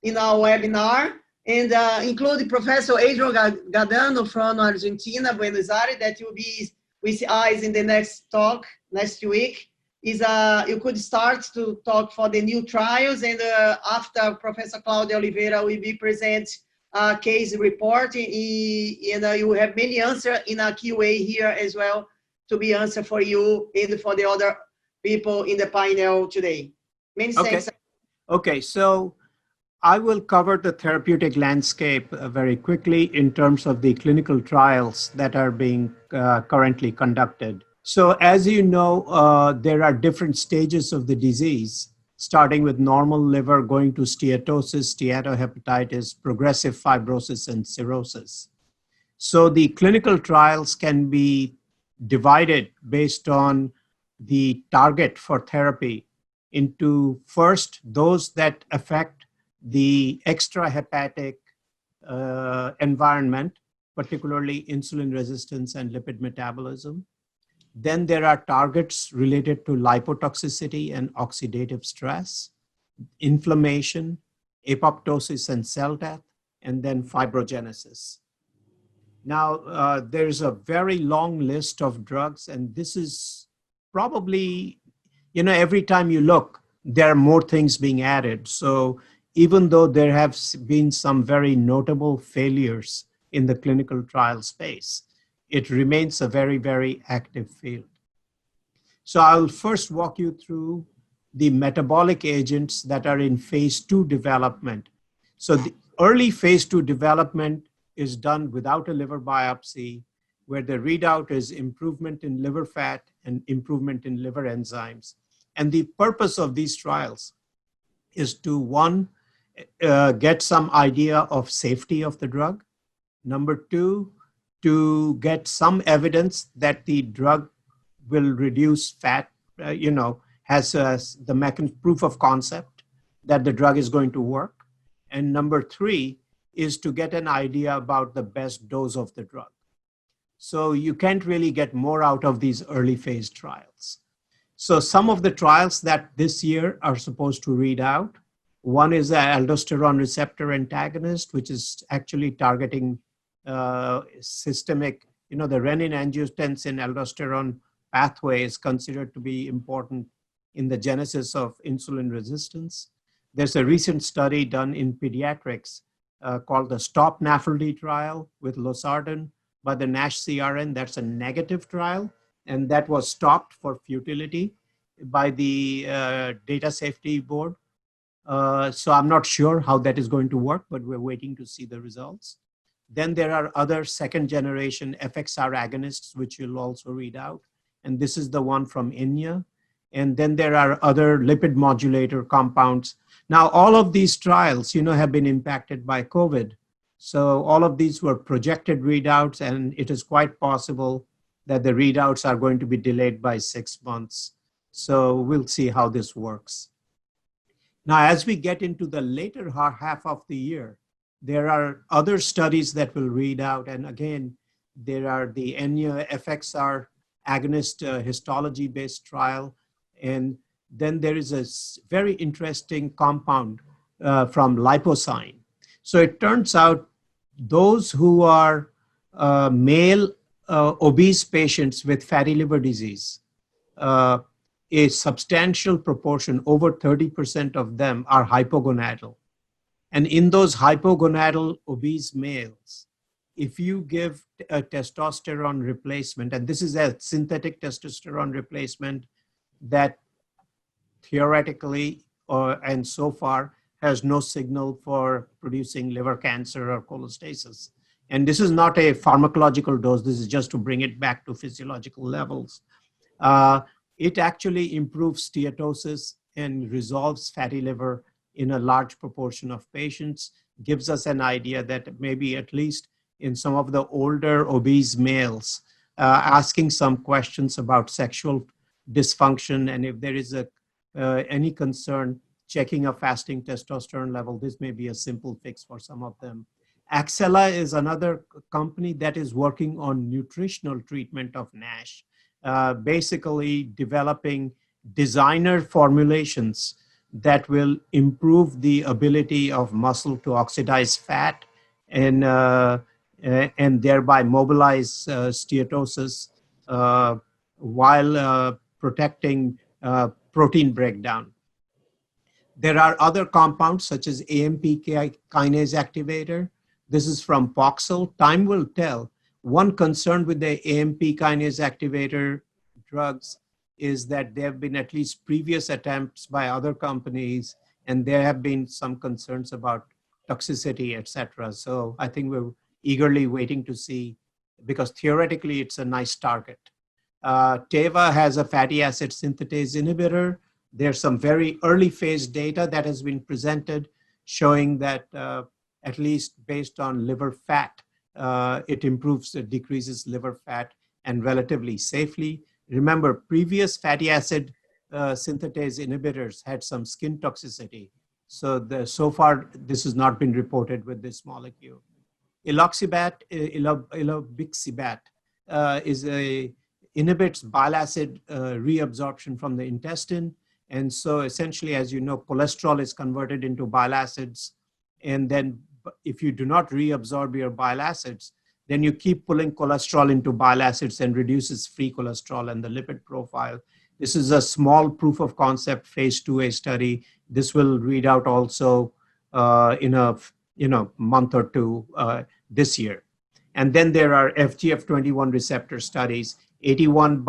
in our webinar, and including Professor Adrian Gadano from Argentina, Buenos Aires, that will be with us in the next talk next week. You could start to talk for the new trials, and after Professor Claudia Oliveira will be present case report, and you will have many answers in a QA here as well to be answered for you and for the other people in the panel today. Many thanks. Okay, so I will cover the therapeutic landscape very quickly in terms of the clinical trials that are being currently conducted. So as you know, there are different stages of the disease, starting with normal liver, going to steatosis, steatohepatitis, progressive fibrosis, and cirrhosis. So the clinical trials can be divided based on the target for therapy into first those that affect the extrahepatic environment, particularly insulin resistance and lipid metabolism. Then there are targets related to lipotoxicity and oxidative stress, inflammation, apoptosis and cell death, and then fibrogenesis. Now, there's a very long list of drugs, and this is probably, every time you look, there are more things being added. So even though there have been some very notable failures in the clinical trial space, it remains a very, very active field. So I'll first walk you through the metabolic agents that are in phase 2 development. So the early phase 2 development is done without a liver biopsy, where the readout is improvement in liver fat and improvement in liver enzymes. And the purpose of these trials is to, one, get some idea of safety of the drug. Number two, to get some evidence that the drug will reduce fat, has the proof of concept that the drug is going to work. And number three is to get an idea about the best dose of the drug. So you can't really get more out of these early phase trials. So some of the trials that this year are supposed to read out, one is an aldosterone receptor antagonist, which is actually targeting systemic, the renin-angiotensin-aldosterone pathway is considered to be important in the genesis of insulin resistance. There's a recent study done in pediatrics called the STOP NAFLD trial with losartan by the NASH CRN. That's a negative trial, and that was stopped for futility by the Data Safety Board. So I'm not sure how that is going to work, but we're waiting to see the results. Then there are other second generation FXR agonists, which you'll also read out. And this is the one from Inya. And then there are other lipid modulator compounds. Now, all of these trials, have been impacted by COVID. So all of these were projected readouts, and it is quite possible that the readouts are going to be delayed by 6 months. So we'll see how this works. Now, as we get into the later half of the year, there are other studies that will read out. And again, there are the Enya FXR agonist histology-based trial. And then there is a very interesting compound from Liposign. So it turns out those who are male obese patients with fatty liver disease, a substantial proportion, over 30% of them are hypogonadal. And in those hypogonadal obese males, if you give a testosterone replacement, and this is a synthetic testosterone replacement that theoretically and so far has no signal for producing liver cancer or cholestasis. And this is not a pharmacological dose. This is just to bring it back to physiological levels. It actually improves steatosis and resolves fatty liver in a large proportion of patients, gives us an idea that maybe at least in some of the older obese males, asking some questions about sexual dysfunction, and if there is any concern, checking a fasting testosterone level, this may be a simple fix for some of them. Axella is another company that is working on nutritional treatment of NASH, basically developing designer formulations that will improve the ability of muscle to oxidize fat and thereby mobilize steatosis while protecting protein breakdown. There are other compounds such as AMP kinase activator. This is from Poxel. Time will tell. One concern with the AMP kinase activator drugs is that there have been at least previous attempts by other companies, and there have been some concerns about toxicity, etc. So I think we're eagerly waiting to see, because theoretically it's a nice target. Teva has a fatty acid synthetase inhibitor. There's some very early phase data that has been presented showing that at least based on liver fat, it improves, it decreases liver fat and relatively safely. Remember, previous fatty acid synthetase inhibitors had some skin toxicity. So far, this has not been reported with this molecule. Iloxibat, ilobixibat inhibits bile acid reabsorption from the intestine. And so essentially, as you know, cholesterol is converted into bile acids. And then if you do not reabsorb your bile acids, then you keep pulling cholesterol into bile acids and reduces free cholesterol and the lipid profile. This is a small proof of concept phase 2A study. This will read out also in a month or two this year. And then there are FGF21 receptor studies. 89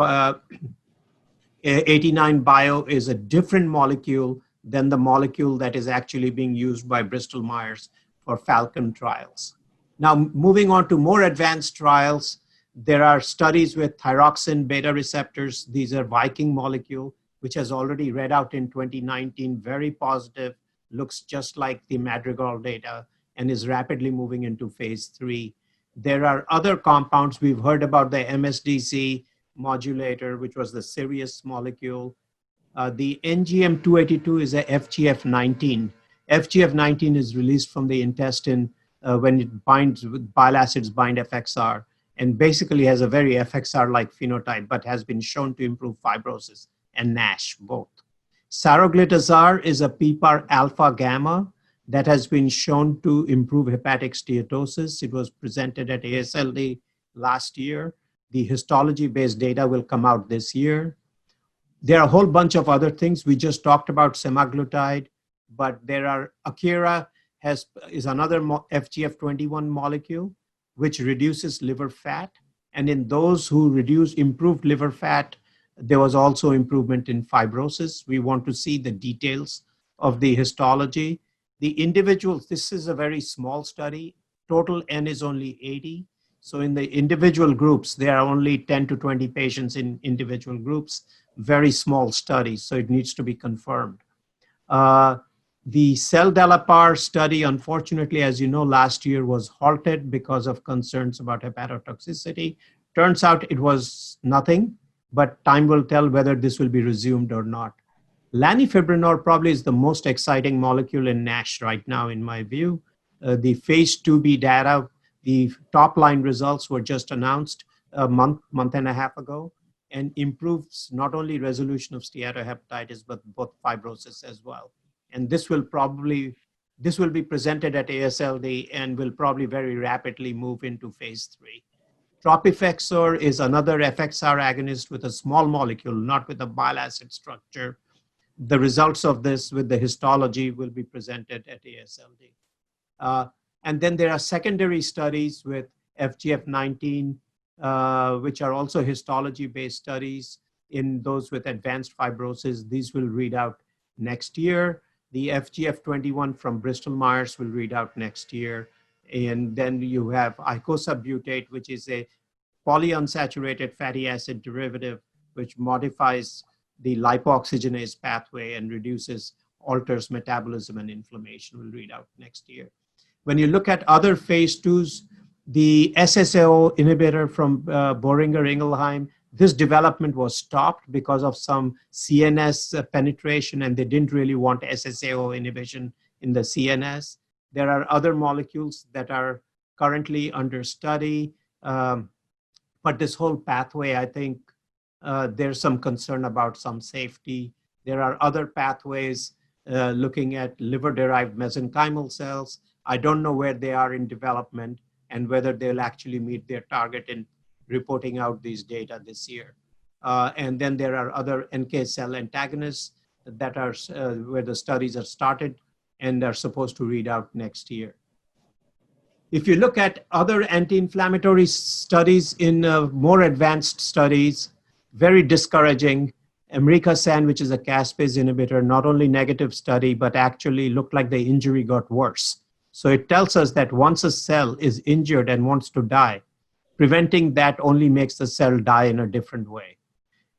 Bio is a different molecule than the molecule that is actually being used by Bristol Myers for Falcon trials. Now, moving on to more advanced trials, there are studies with thyroxine beta receptors. These are Viking molecule, which has already read out in 2019, very positive, looks just like the Madrigal data, and is rapidly moving into phase 3. There are other compounds. We've heard about the MSDC modulator, which was the Sirius molecule. The NGM282 is a FGF19. FGF19 is released from the intestine when it binds with bile acids, bind FXR, and basically has a very FXR-like phenotype, but has been shown to improve fibrosis and NASH both. Saroglitazar is a PPAR alpha gamma that has been shown to improve hepatic steatosis. It was presented at AASLD last year. The histology-based data will come out this year. There are a whole bunch of other things. We just talked about semaglutide, but there are Akira is another FGF21 molecule, which reduces liver fat. And in those who improved liver fat, there was also improvement in fibrosis. We want to see the details of the histology. The individuals, this is a very small study. Total N is only 80. So in the individual groups, there are only 10 to 20 patients in individual groups, very small studies, so it needs to be confirmed. The Sel-Delapar study, unfortunately, as you know, last year was halted because of concerns about hepatotoxicity. Turns out it was nothing, but time will tell whether this will be resumed or not. Lanifibranor probably is the most exciting molecule in NASH right now, in my view. The phase 2B data, the top line results were just announced a month and a half ago, and improves not only resolution of steatohepatitis, but both fibrosis as well. And this will be presented at AASLD and will probably very rapidly move into phase 3. Tropifexor is another FXR agonist with a small molecule, not with a bile acid structure. The results of this with the histology will be presented at AASLD. And then there are secondary studies with FGF19, which are also histology-based studies in those with advanced fibrosis. These will read out next year. The FGF21 from Bristol Myers will read out next year. And then you have icosapbutate, which is a polyunsaturated fatty acid derivative, which modifies the lipoxygenase pathway and alters metabolism and inflammation. We'll read out next year. When you look at other phase 2s, the SSAO inhibitor from Boehringer Ingelheim, this development was stopped because of some CNS penetration, and they didn't really want SSAO inhibition in the CNS. There are other molecules that are currently under study, but this whole pathway, I think there's some concern about some safety. There are other pathways looking at liver-derived mesenchymal cells. I don't know where they are in development and whether they'll actually meet their target in reporting out these data this year. And then there are other NK cell antagonists that are where the studies are started and are supposed to read out next year. If you look at other anti-inflammatory studies in more advanced studies, very discouraging. Americasan, which is a caspase inhibitor, not only negative study, but actually looked like the injury got worse. So it tells us that once a cell is injured and wants to die, preventing that only makes the cell die in a different way.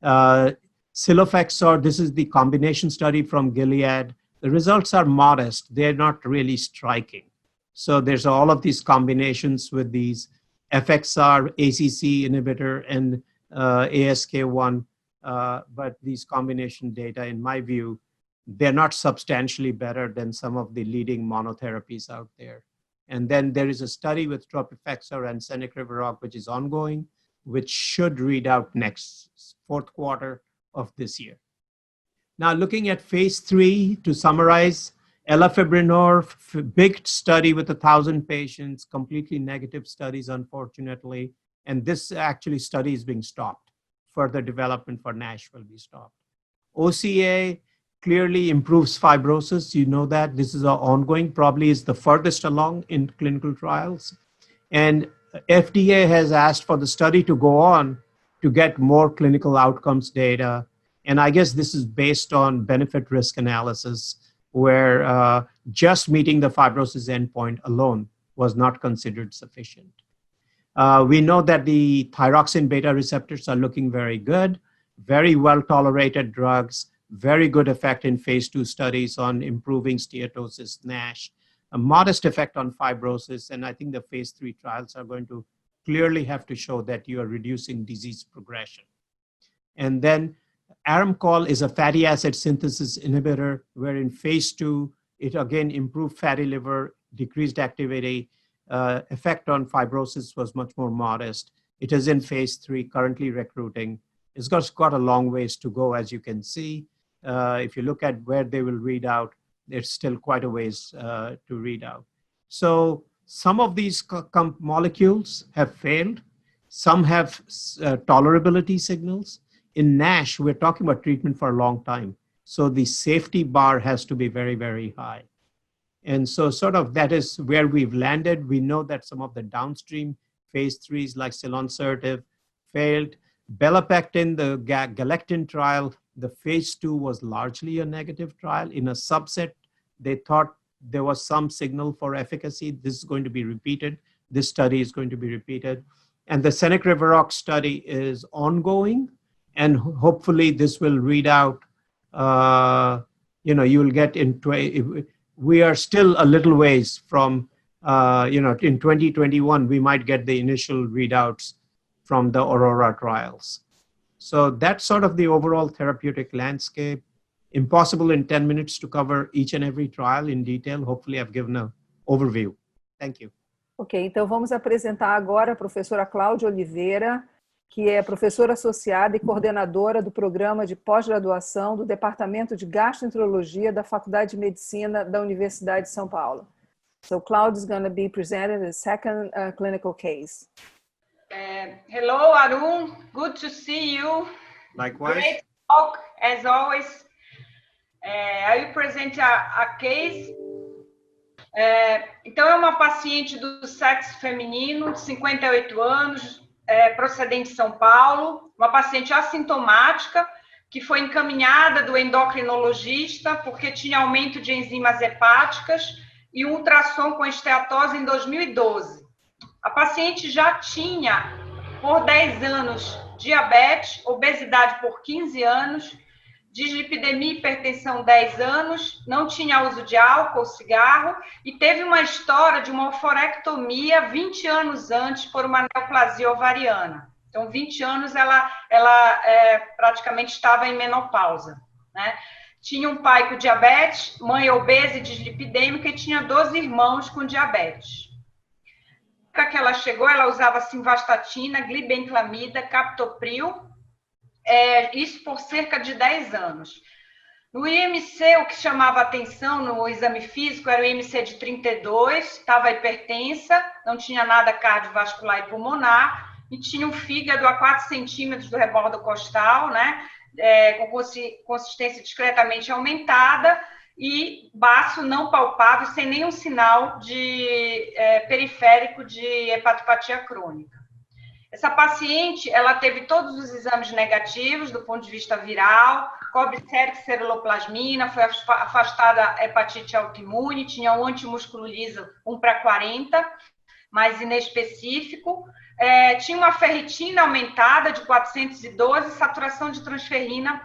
Cilofexor, this is the combination study from Gilead. The results are modest. They're not really striking. So there's all of these combinations with these FXR, ACC inhibitor, and ASK1. But these combination data, in my view, they're not substantially better than some of the leading monotherapies out there. And then there is a study with tropifexor and cenicriviroc, which is ongoing, which should read out next fourth quarter of this year. Now, looking at phase 3, to summarize, elafibranor, big study with 1,000 patients, completely negative studies, unfortunately. And this actually study is being stopped. Further development for NASH will be stopped. OCA clearly improves fibrosis. You know that. This is ongoing, probably is the furthest along in clinical trials. And FDA has asked for the study to go on to get more clinical outcomes data. And I guess this is based on benefit risk analysis, where just meeting the fibrosis endpoint alone was not considered sufficient. We know that the thyroxine beta receptors are looking very good, very well tolerated drugs, very good effect in phase 2 studies on improving steatosis, NASH, a modest effect on fibrosis. And I think the phase 3 trials are going to clearly have to show that you are reducing disease progression. And then Aramcol is a fatty acid synthesis inhibitor, where in phase 2, it again improved fatty liver, decreased activity, effect on fibrosis was much more modest. It is in phase 3, currently recruiting. It's got a long ways to go, as you can see. If you look at where they will read out, there's still quite a ways to read out. So some of these molecules have failed. Some have tolerability signals. In NASH, we're talking about treatment for a long time. So the safety bar has to be very, very high. And so sort of that is where we've landed. We know that some of the downstream phase 3s like selonsertib failed. Belapectin, the galectin trial, the phase 2 was largely a negative trial. In a subset, they thought there was some signal for efficacy. This is going to be repeated. This study is going to be repeated. And the cenicriviroc study is ongoing. And hopefully this will read out, you will get into, we are still a little ways from, in 2021, we might get the initial readouts from the Aurora trials. So that's sort of the overall therapeutic landscape. Impossible in 10 minutes to cover each and every trial in detail. Hopefully I've given an overview. Thank you. Ok, então vamos apresentar agora a professora Cláudia Oliveira, que é professora associada e coordenadora do programa de pós-graduação do Departamento de Gastroenterologia da Faculdade de Medicina da Universidade de São Paulo. So Cláudia is going to be presented the second clinical case. Hello, Arun. Good to see you. Likewise. Great talk, as always. I will present a case. Então, é uma paciente do sexo feminino, de 58 anos, procedente de São Paulo, uma paciente assintomática, que foi encaminhada do endocrinologista porque tinha aumento de enzimas hepáticas e um ultrassom com esteatose em 2012. A paciente já tinha, por 10 anos, diabetes, obesidade por 15 anos, dislipidemia e hipertensão 10 anos, não tinha uso de álcool, cigarro, e teve uma história de uma oforectomia 20 anos antes por uma neoplasia ovariana. Então, 20 anos ela praticamente estava em menopausa, né? Tinha um pai com diabetes, mãe obesa e dislipidêmica, e tinha 12 irmãos com diabetes. Na época que ela chegou, ela usava simvastatina, glibenclamida, captopril, isso por cerca de 10 anos. No IMC, o que chamava atenção no exame físico era o IMC de 32, estava hipertensa, não tinha nada cardiovascular e pulmonar, e tinha um fígado a 4 centímetros do rebordo costal, né, com consistência discretamente aumentada, e baço não palpável, sem nenhum sinal de periférico de hepatopatia crônica. Essa paciente, ela teve todos os exames negativos do ponto de vista viral, cobre sérico ceruloplasmina, foi afastada a hepatite autoimune, tinha um antimúsculo liso 1/40, mas inespecífico, tinha uma ferritina aumentada de 412, saturação de transferrina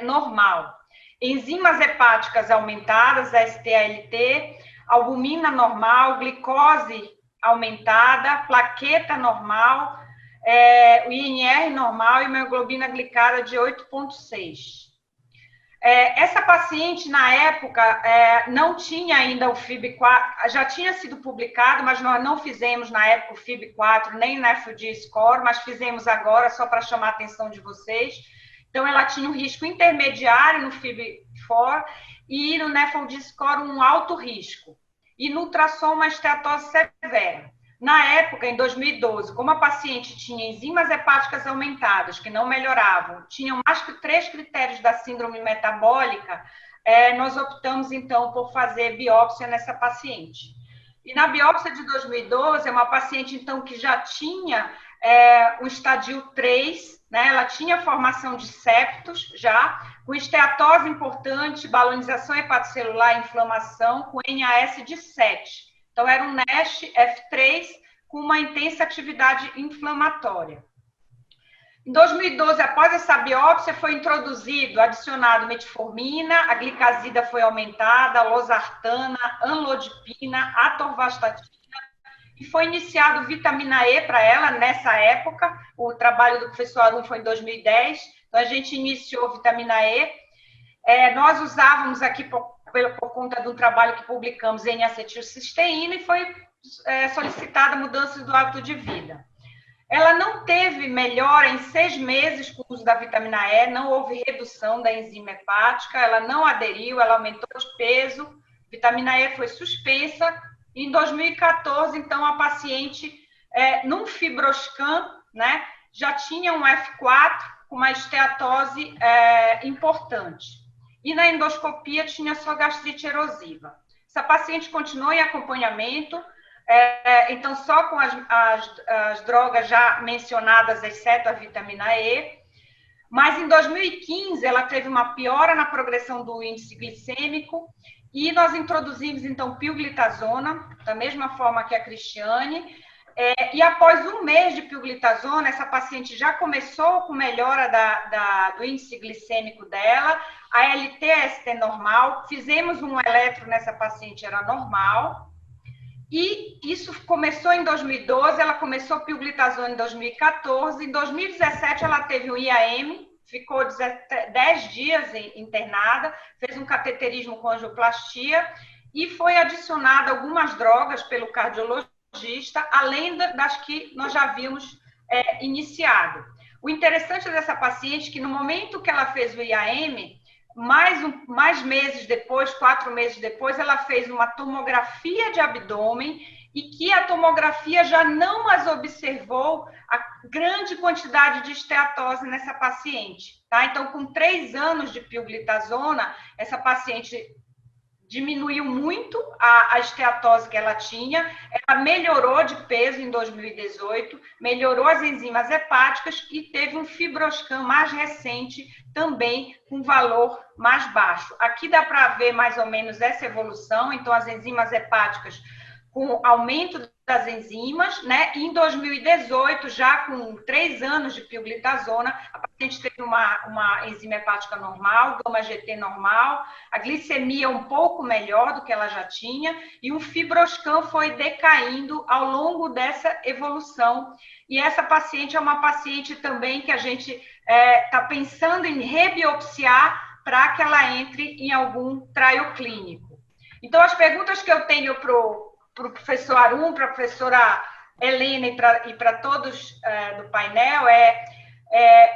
normal. Enzimas hepáticas aumentadas, ST-ALT, albumina normal, glicose aumentada, plaqueta normal, o INR normal e hemoglobina glicada de 8,6. Essa paciente, na época, não tinha ainda o FIB-4, já tinha sido publicado, mas nós não fizemos na época o FIB-4, nem o NEFLD score, mas fizemos agora só para chamar a atenção de vocês. Então, ela tinha um risco intermediário no FIB-4 e no NEFLD score um alto risco. E no ultrassom, uma esteatose severa. Na época, em 2012, como a paciente tinha enzimas hepáticas aumentadas, que não melhoravam, tinham mais que 3 critérios da síndrome metabólica, nós optamos, então, por fazer biópsia nessa paciente. E na biópsia de 2012, é uma paciente, então, que já tinha o estadio 3, né? Ela tinha formação de septos já, com esteatose importante, balonização hepatocelular, inflamação, com NAS de 7. Então, era um NASH F3 com uma intensa atividade inflamatória. Em 2012, após essa biópsia, foi adicionado metformina, a glicazida foi aumentada, losartana, anlodipina, atorvastatina, e foi iniciado vitamina E para ela nessa época. O trabalho do professor Arun foi em 2010, então a gente iniciou vitamina E. Nós usávamos aqui, por conta do trabalho que publicamos, N-acetilcisteína, e foi solicitada mudança do hábito de vida. Ela não teve melhora em 6 meses com o uso da vitamina E, não houve redução da enzima hepática, ela não aderiu, ela aumentou de peso, vitamina E foi suspensa. Em 2014, então, a paciente, num fibroscan, né, já tinha um F4 com uma esteatose importante. E na endoscopia tinha só gastrite erosiva. Essa paciente continuou em acompanhamento, então só com as drogas já mencionadas, exceto a vitamina E. Mas em 2015, ela teve uma piora na progressão do índice glicêmico, e nós introduzimos, então, pioglitazona, da mesma forma que a Cristiane, e após 1 mês de pioglitazona, essa paciente já começou com melhora do índice glicêmico dela, a LT-ST normal, fizemos um eletro nessa paciente, era normal, e isso começou em 2012, ela começou pioglitazona em 2014, em 2017 ela teve um IAM, ficou 10 dias internada, fez um cateterismo com angioplastia e foi adicionada algumas drogas pelo cardiologista, além das que nós já havíamos iniciado. O interessante dessa paciente é que no momento que ela fez o IAM, mais meses depois, 4 meses depois, ela fez uma tomografia de abdômen e que a tomografia já não mais observou a grande quantidade de esteatose nessa paciente. Tá? Então, com 3 anos de pioglitazona, essa paciente diminuiu muito a esteatose que ela tinha, ela melhorou de peso em 2018, melhorou as enzimas hepáticas e teve um FibroScan mais recente também com valor mais baixo. Aqui dá para ver mais ou menos essa evolução, então as enzimas hepáticas com aumento das enzimas, né? E em 2018, já com 3 anos de pioglitazona, a paciente teve uma enzima hepática normal, gama-GT normal, a glicemia um pouco melhor do que ela já tinha, e o FibroScan foi decaindo ao longo dessa evolução. E essa paciente é uma paciente também que a gente está pensando em rebiopsiar para que ela entre em algum trial clínico. Então, as perguntas que eu tenho para o professor Arun, para a professora Helena e para todos do painel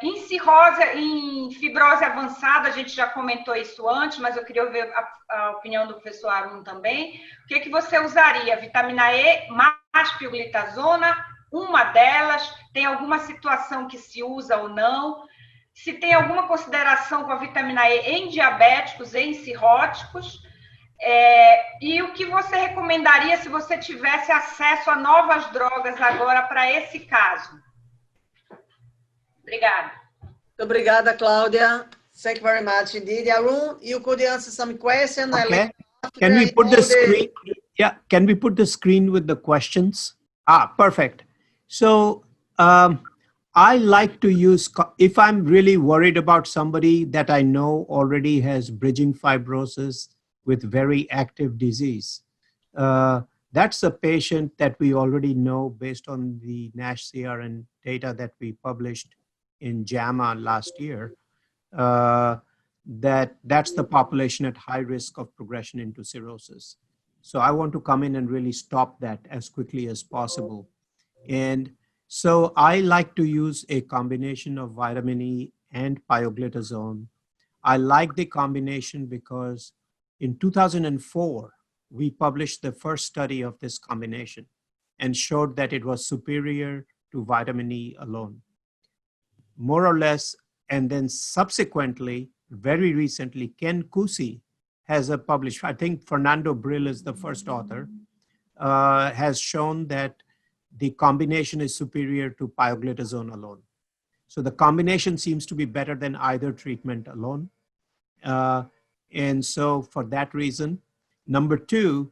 em cirrose, em fibrose avançada, a gente já comentou isso antes, mas eu queria ouvir a opinião do professor Arun também. O que você usaria? Vitamina E mais pioglitazona? Uma delas? Tem alguma situação que se usa ou não? Se tem alguma consideração com a vitamina E em diabéticos, em cirróticos? E o que você recomendaria se você tivesse acesso a novas drogas agora para esse caso? Obrigada. Muito obrigada, Cláudia. Thank you very much indeed. Arun, you could answer some questions. Okay. Can we put the screen? Yeah, can we put the screen with the questions? Perfect. So I like to use, if I'm really worried about somebody that I know already has bridging fibrosis with very active disease. That's a patient that we already know based on the NASH CRN data that we published in JAMA last year, that's the population at high risk of progression into cirrhosis. So I want to come in and really stop that as quickly as possible. And so I like to use a combination of vitamin E and pioglitazone. I like the combination because in 2004, we published the first study of this combination and showed that it was superior to vitamin E alone. More or less, and then subsequently, very recently, Ken Cusi has published, I think Fernando Brill is the first author, has shown that the combination is superior to pioglitazone alone. So the combination seems to be better than either treatment alone. And so for that reason, number two,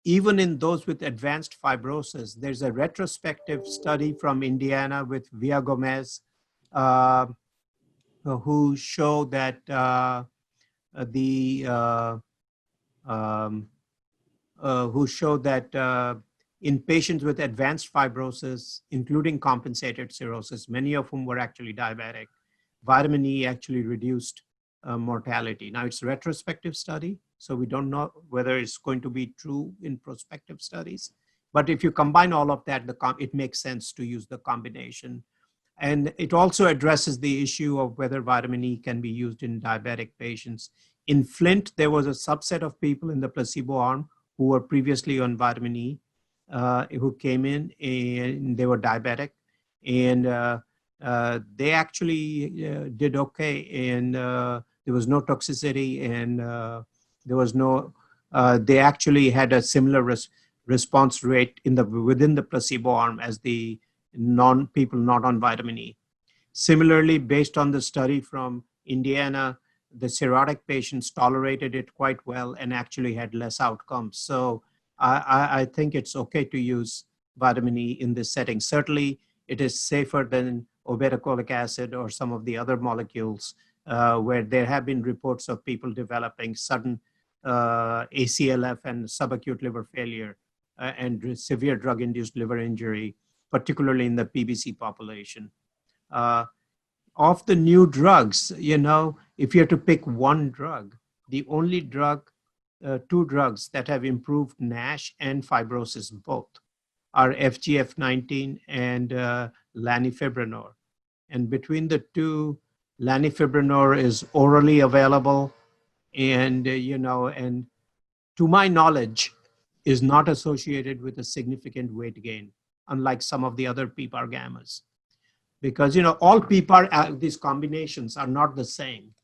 even in those with advanced fibrosis, there's a retrospective study from Indiana with Villa Gomez, who showed that in patients with advanced fibrosis, including compensated cirrhosis, many of whom were actually diabetic, vitamin E actually reduced mortality. Now it's a retrospective study, so we don't know whether it's going to be true in prospective studies. But if you combine all of that, it makes sense to use the combination. And it also addresses the issue of whether vitamin E can be used in diabetic patients. In Flint, there was a subset of people in the placebo arm who were previously on vitamin E, who came in and they were diabetic. And they actually did okay, and there was no toxicity, and there was no, they actually had a similar response rate within the placebo arm as the people not on vitamin E. Similarly, based on the study from Indiana, the cirrhotic patients tolerated it quite well and actually had less outcomes. So I think it's okay to use vitamin E in this setting. Certainly, it is safer than obeticholic acid or some of the other molecules where there have been reports of people developing sudden ACLF and subacute liver failure and severe drug-induced liver injury, particularly in the PBC population. Of the new drugs, you know, if you have to pick one drug, the only drug, two drugs that have improved NASH and fibrosis both are FGF19 and lanifibranor. And between the two, lanifibranor is orally available and, you know, and to my knowledge, is not associated with a significant weight gain, unlike some of the other PPAR gammas. Because, you know, all PPAR, these combinations are not the same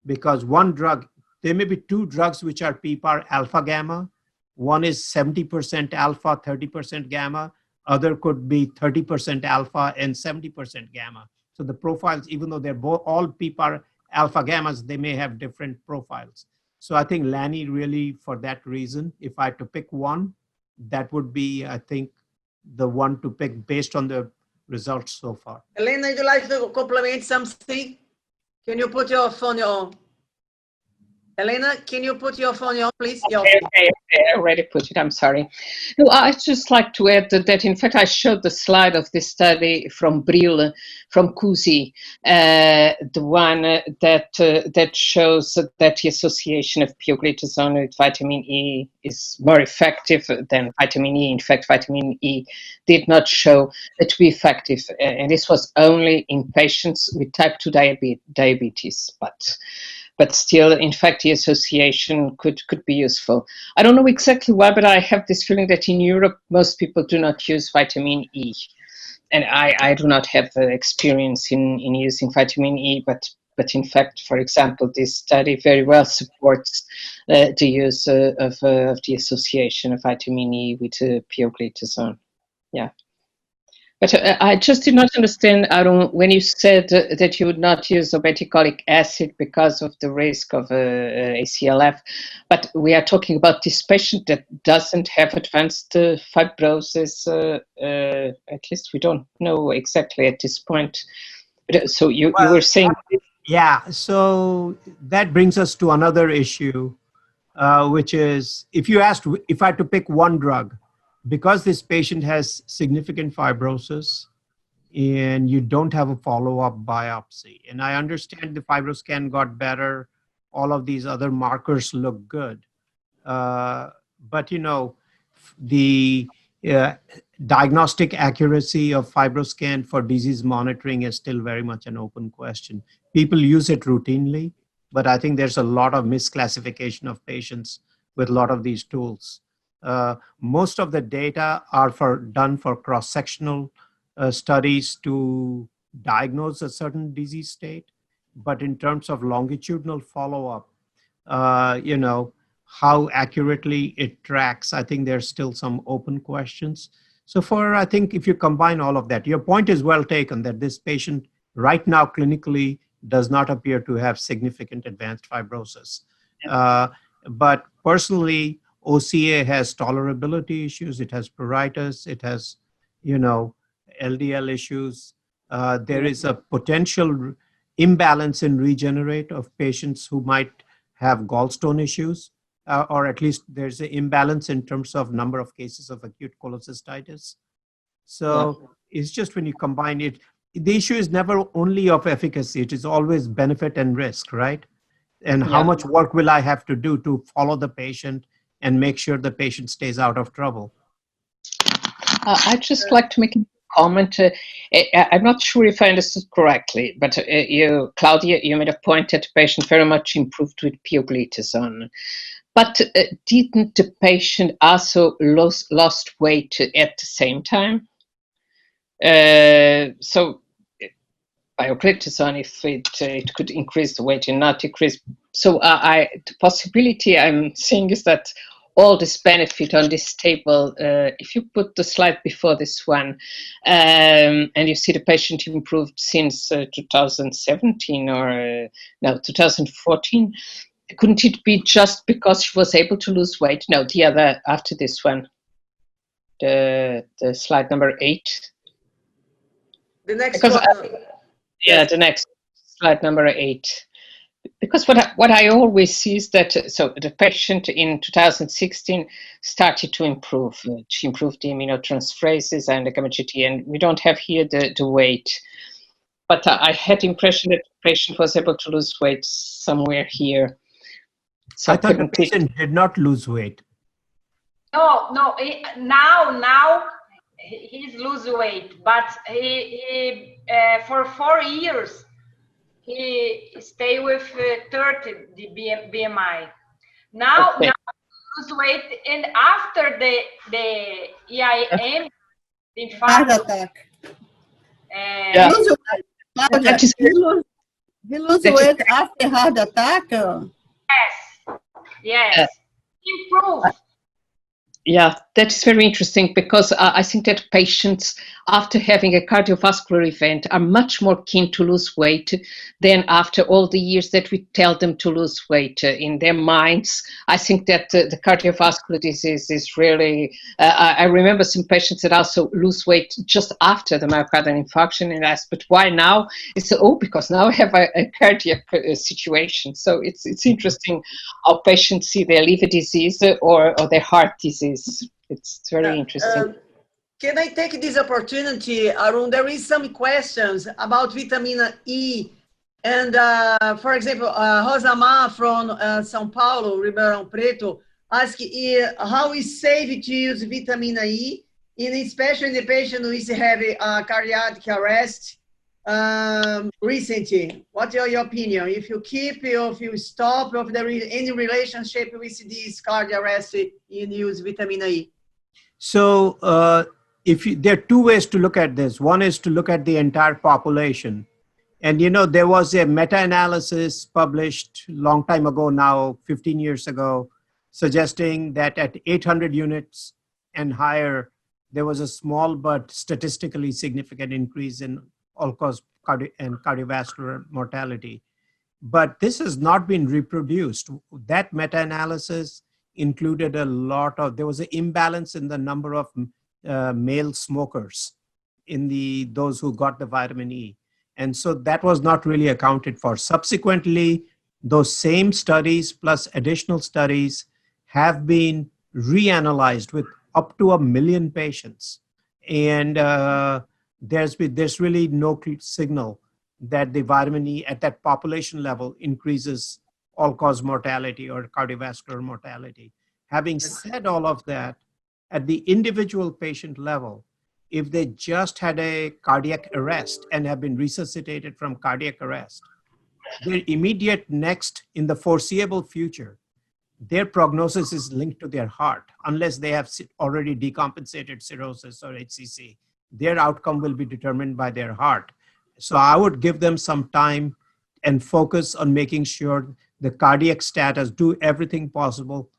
because one drug there may be two drugs which are PPAR alpha gamma. One is 70% alpha, 30% gamma. Other could be 30% alpha and 70% gamma. So the profiles, even though they're both all PPAR alpha gammas, they may have different profiles. So I think Lani really, for that reason, if I had to pick one, that would be, I think, the one to pick based on the results so far. Elena, would you like to complement something? Can you put your phone on? Elena, can you put your phone on, please? Okay, I already put it, I'm sorry. No, I'd just like to add that, in fact, I showed the slide of this study from Bril, from Cusi, the one that shows that the association of pioglitazone with vitamin E is more effective than vitamin E. In fact, vitamin E did not show it to be effective, and this was only in patients with type 2 diabetes, but still, in fact, the association could be useful. I don't know exactly why, but I have this feeling that in Europe, most people do not use vitamin E. And I do not have experience in using vitamin E, but in fact, for example, this study very well supports the use of the association of vitamin E with pioglitazone. Yeah. But I just did not understand, Arun, when you said that you would not use obeticholic acid because of the risk of ACLF, but we are talking about this patient that doesn't have advanced fibrosis, at least we don't know exactly at this point. So you were saying... Yeah, so that brings us to another issue, which is, if I had to pick one drug, because this patient has significant fibrosis and you don't have a follow-up biopsy, and I understand the FibroScan got better, all of these other markers look good. But, you know, the diagnostic accuracy of FibroScan for disease monitoring is still very much an open question. People use it routinely, but I think there's a lot of misclassification of patients with a lot of these tools. Most of the data are done for cross-sectional studies to diagnose a certain disease state. But in terms of longitudinal follow-up, you know, how accurately it tracks, I think there's still some open questions. So I think if you combine all of that, your point is well taken that this patient right now clinically does not appear to have significant advanced fibrosis. But personally, OCA has tolerability issues, it has pruritus, it has, you know, LDL issues. There is a potential imbalance in regenerate of patients who might have gallstone issues, or at least there's an imbalance in terms of number of cases of acute cholecystitis. So it's just when you combine it, the issue is never only of efficacy, it is always benefit and risk, right? And how much work will I have to do to follow the patient and make sure the patient stays out of trouble? I'd just like to make a comment. I'm not sure if I understood correctly, but Claudia, you made a point that the patient very much improved with pioglitazone. But didn't the patient also lost weight at the same time? So pioglitazone, if it could increase the weight and not decrease. So the possibility I'm seeing is that all this benefit on this table, if you put the slide before this one, and you see the patient improved since 2017 or no, 2014, couldn't it be just because she was able to lose weight? No, the other after this one, the slide number 8. The next because one. Yeah, the next slide number 8. Because what I always see is that, so the patient in 2016 started to improve. She improved the aminotransferases and the gamma-GT, and we don't have here the weight. But I had the impression that the patient was able to lose weight somewhere here. So I thought the patient did not lose weight. No, now he's lose weight, but he for 4 years, he stay with 30 BMI. Now lose weight, and after the EIM, in fact, Heart attack. He lose weight after heart attack? Yes. Yes. Improve. Yeah, that is very interesting because I think that patients, after having a cardiovascular event, are much more keen to lose weight than after all the years that we tell them to lose weight. In their minds, I think that the cardiovascular disease is really, I remember some patients that also lose weight just after the myocardial infarction, and ask, but why now? It's, oh, because now I have a cardiac situation. So it's interesting how patients see their liver disease or their heart disease. It's very interesting. Can I take this opportunity, Arun? There is some questions about vitamin E. And for example, Rosamar from São Paulo, Ribeirão Preto, asked how is safe to use vitamin E, especially in the patient who is having cardiac arrest recently. What's your opinion? If you keep, if you stop, if there is any relationship with this cardiac arrest, you use vitamin E? So there are two ways to look at this. One is to look at the entire population. And, you know, there was a meta-analysis published a long time ago now, 15 years ago, suggesting that at 800 units and higher, there was a small but statistically significant increase in all-cause cardiovascular mortality. But this has not been reproduced. That meta-analysis included there was an imbalance in the number of male smokers in those who got the vitamin E. And so that was not really accounted for. Subsequently, those same studies plus additional studies have been reanalyzed with up to 1 million patients. And there's really no signal that the vitamin E at that population level increases all-cause mortality or cardiovascular mortality. Having said all of that, at the individual patient level, if they just had a cardiac arrest and have been resuscitated from cardiac arrest, their immediate next in the foreseeable future, their prognosis is linked to their heart. Unless they have already decompensated cirrhosis or HCC, their outcome will be determined by their heart. So I would give them some time and focus on making sure the cardiac status, do everything possible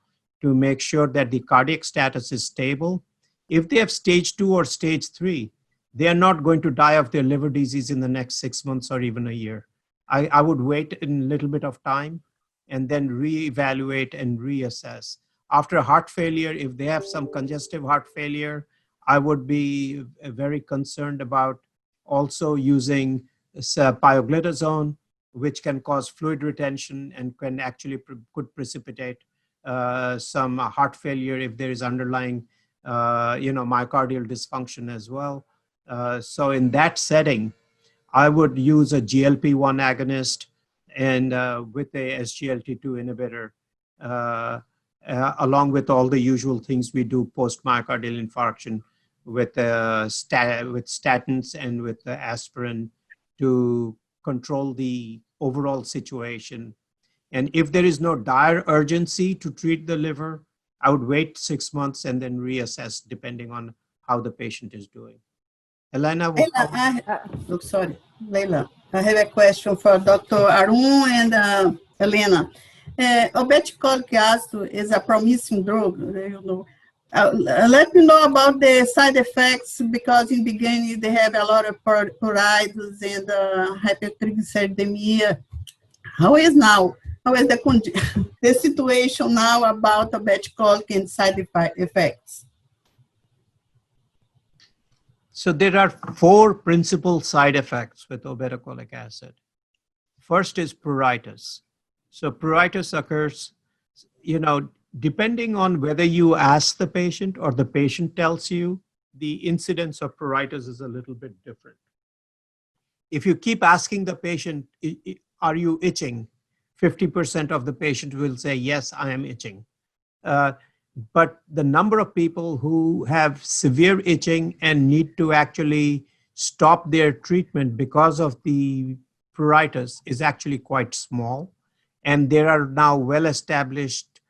to make sure that the cardiac status is stable. If they have stage 2 or stage 3, they are not going to die of their liver disease in the next 6 months or even a year. I would wait a little bit of time and then reevaluate and reassess. After heart failure, if they have some congestive heart failure, I would be very concerned about also using pioglitazone, which can cause fluid retention and can actually could precipitate some heart failure if there is underlying myocardial dysfunction as well. So in that setting, I would use a GLP-1 agonist and with a SGLT2 inhibitor, along with all the usual things we do post-myocardial infarction with statins and with the aspirin to control the overall situation. And if there is no dire urgency to treat the liver, I would wait 6 months and then reassess depending on how the patient is doing. Elena? Leila, I have a question for Dr. Arun and Elena. Obeticholic acid is a promising drug, you know. Let me know about the side effects, because in the beginning they have a lot of pruritus and hypertriglyceridemia. How is now? How is the situation now about obeticholic and side effects? So there are 4 principal side effects with obeticholic acid. First is pruritus. So pruritus occurs, depending on whether you ask the patient or the patient tells you, the incidence of pruritus is a little bit different. If you keep asking the patient, are you itching? 50% of the patient will say, yes, I am itching. But the number of people who have severe itching and need to actually stop their treatment because of the pruritus is actually quite small. And there are now well-established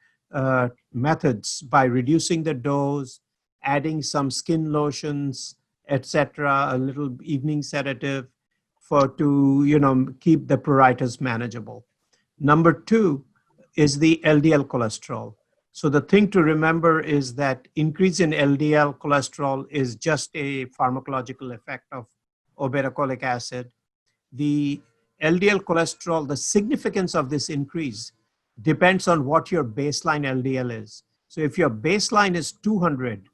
methods by reducing the dose, adding some skin lotions, etc., a little evening sedative to keep the pruritus manageable. Number 2, is the LDL cholesterol. So the thing to remember is that increase in LDL cholesterol is just a pharmacological effect of obeticholic acid. The LDL cholesterol, the significance of this increase depends on what your baseline LDL is. So if your baseline is 200,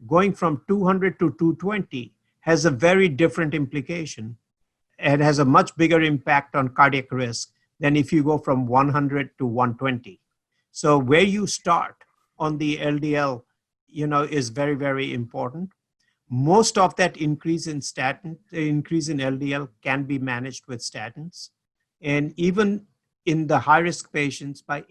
going from 200 to 220 has a very different implication and has a much bigger impact on cardiac risk than if you go from 100 to 120. So where you start on the LDL, is very, very important. Most of that increase in LDL can be managed with statins. And even in the high-risk patients, by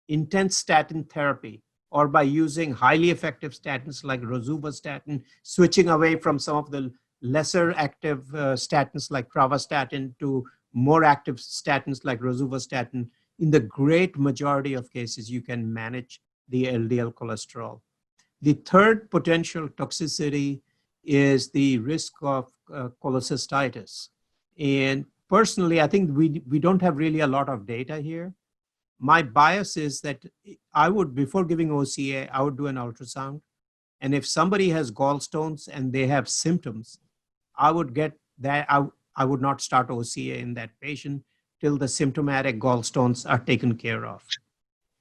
intense statin therapy or by using highly effective statins like rosuvastatin, switching away from some of the lesser active statins like pravastatin to more active statins like rosuvastatin, in the great majority of cases, you can manage the LDL cholesterol. The third potential toxicity is the risk of cholecystitis. And personally, I think we don't have really a lot of data here. My bias is that before giving OCA, I would do an ultrasound. And if somebody has gallstones and they have symptoms, I would get that. I would not start OCA in that patient till the symptomatic gallstones are taken care of.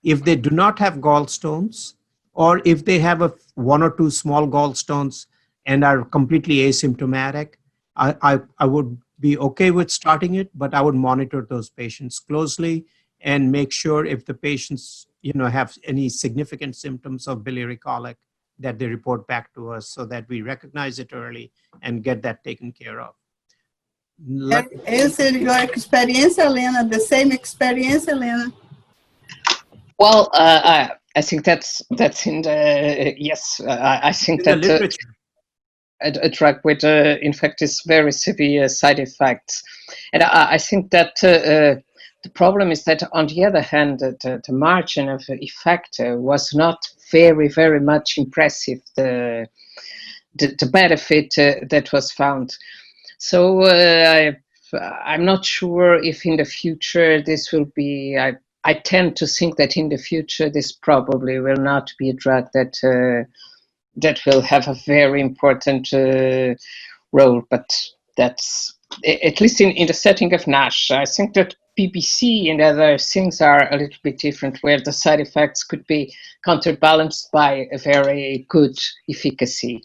If they do not have gallstones, or if they have one or two small gallstones and are completely asymptomatic, I would be okay with starting it, but I would monitor those patients closely and make sure if the patients have any significant symptoms of biliary colic that they report back to us so that we recognize it early and get that taken care of. Is your experience, Elena, the same experience, Elena? Well, I think that's in the, yes, I think that a drug with, in fact, is very severe side effects. And I think that the problem is that, on the other hand, the margin of effect was not very, very much impressive, the benefit that was found. So I'm not sure if in the future this will be, I tend to think that in the future this probably will not be a drug that will have a very important role, but that's, at least in the setting of NASH. I think that PBC and other things are a little bit different, where the side effects could be counterbalanced by a very good efficacy.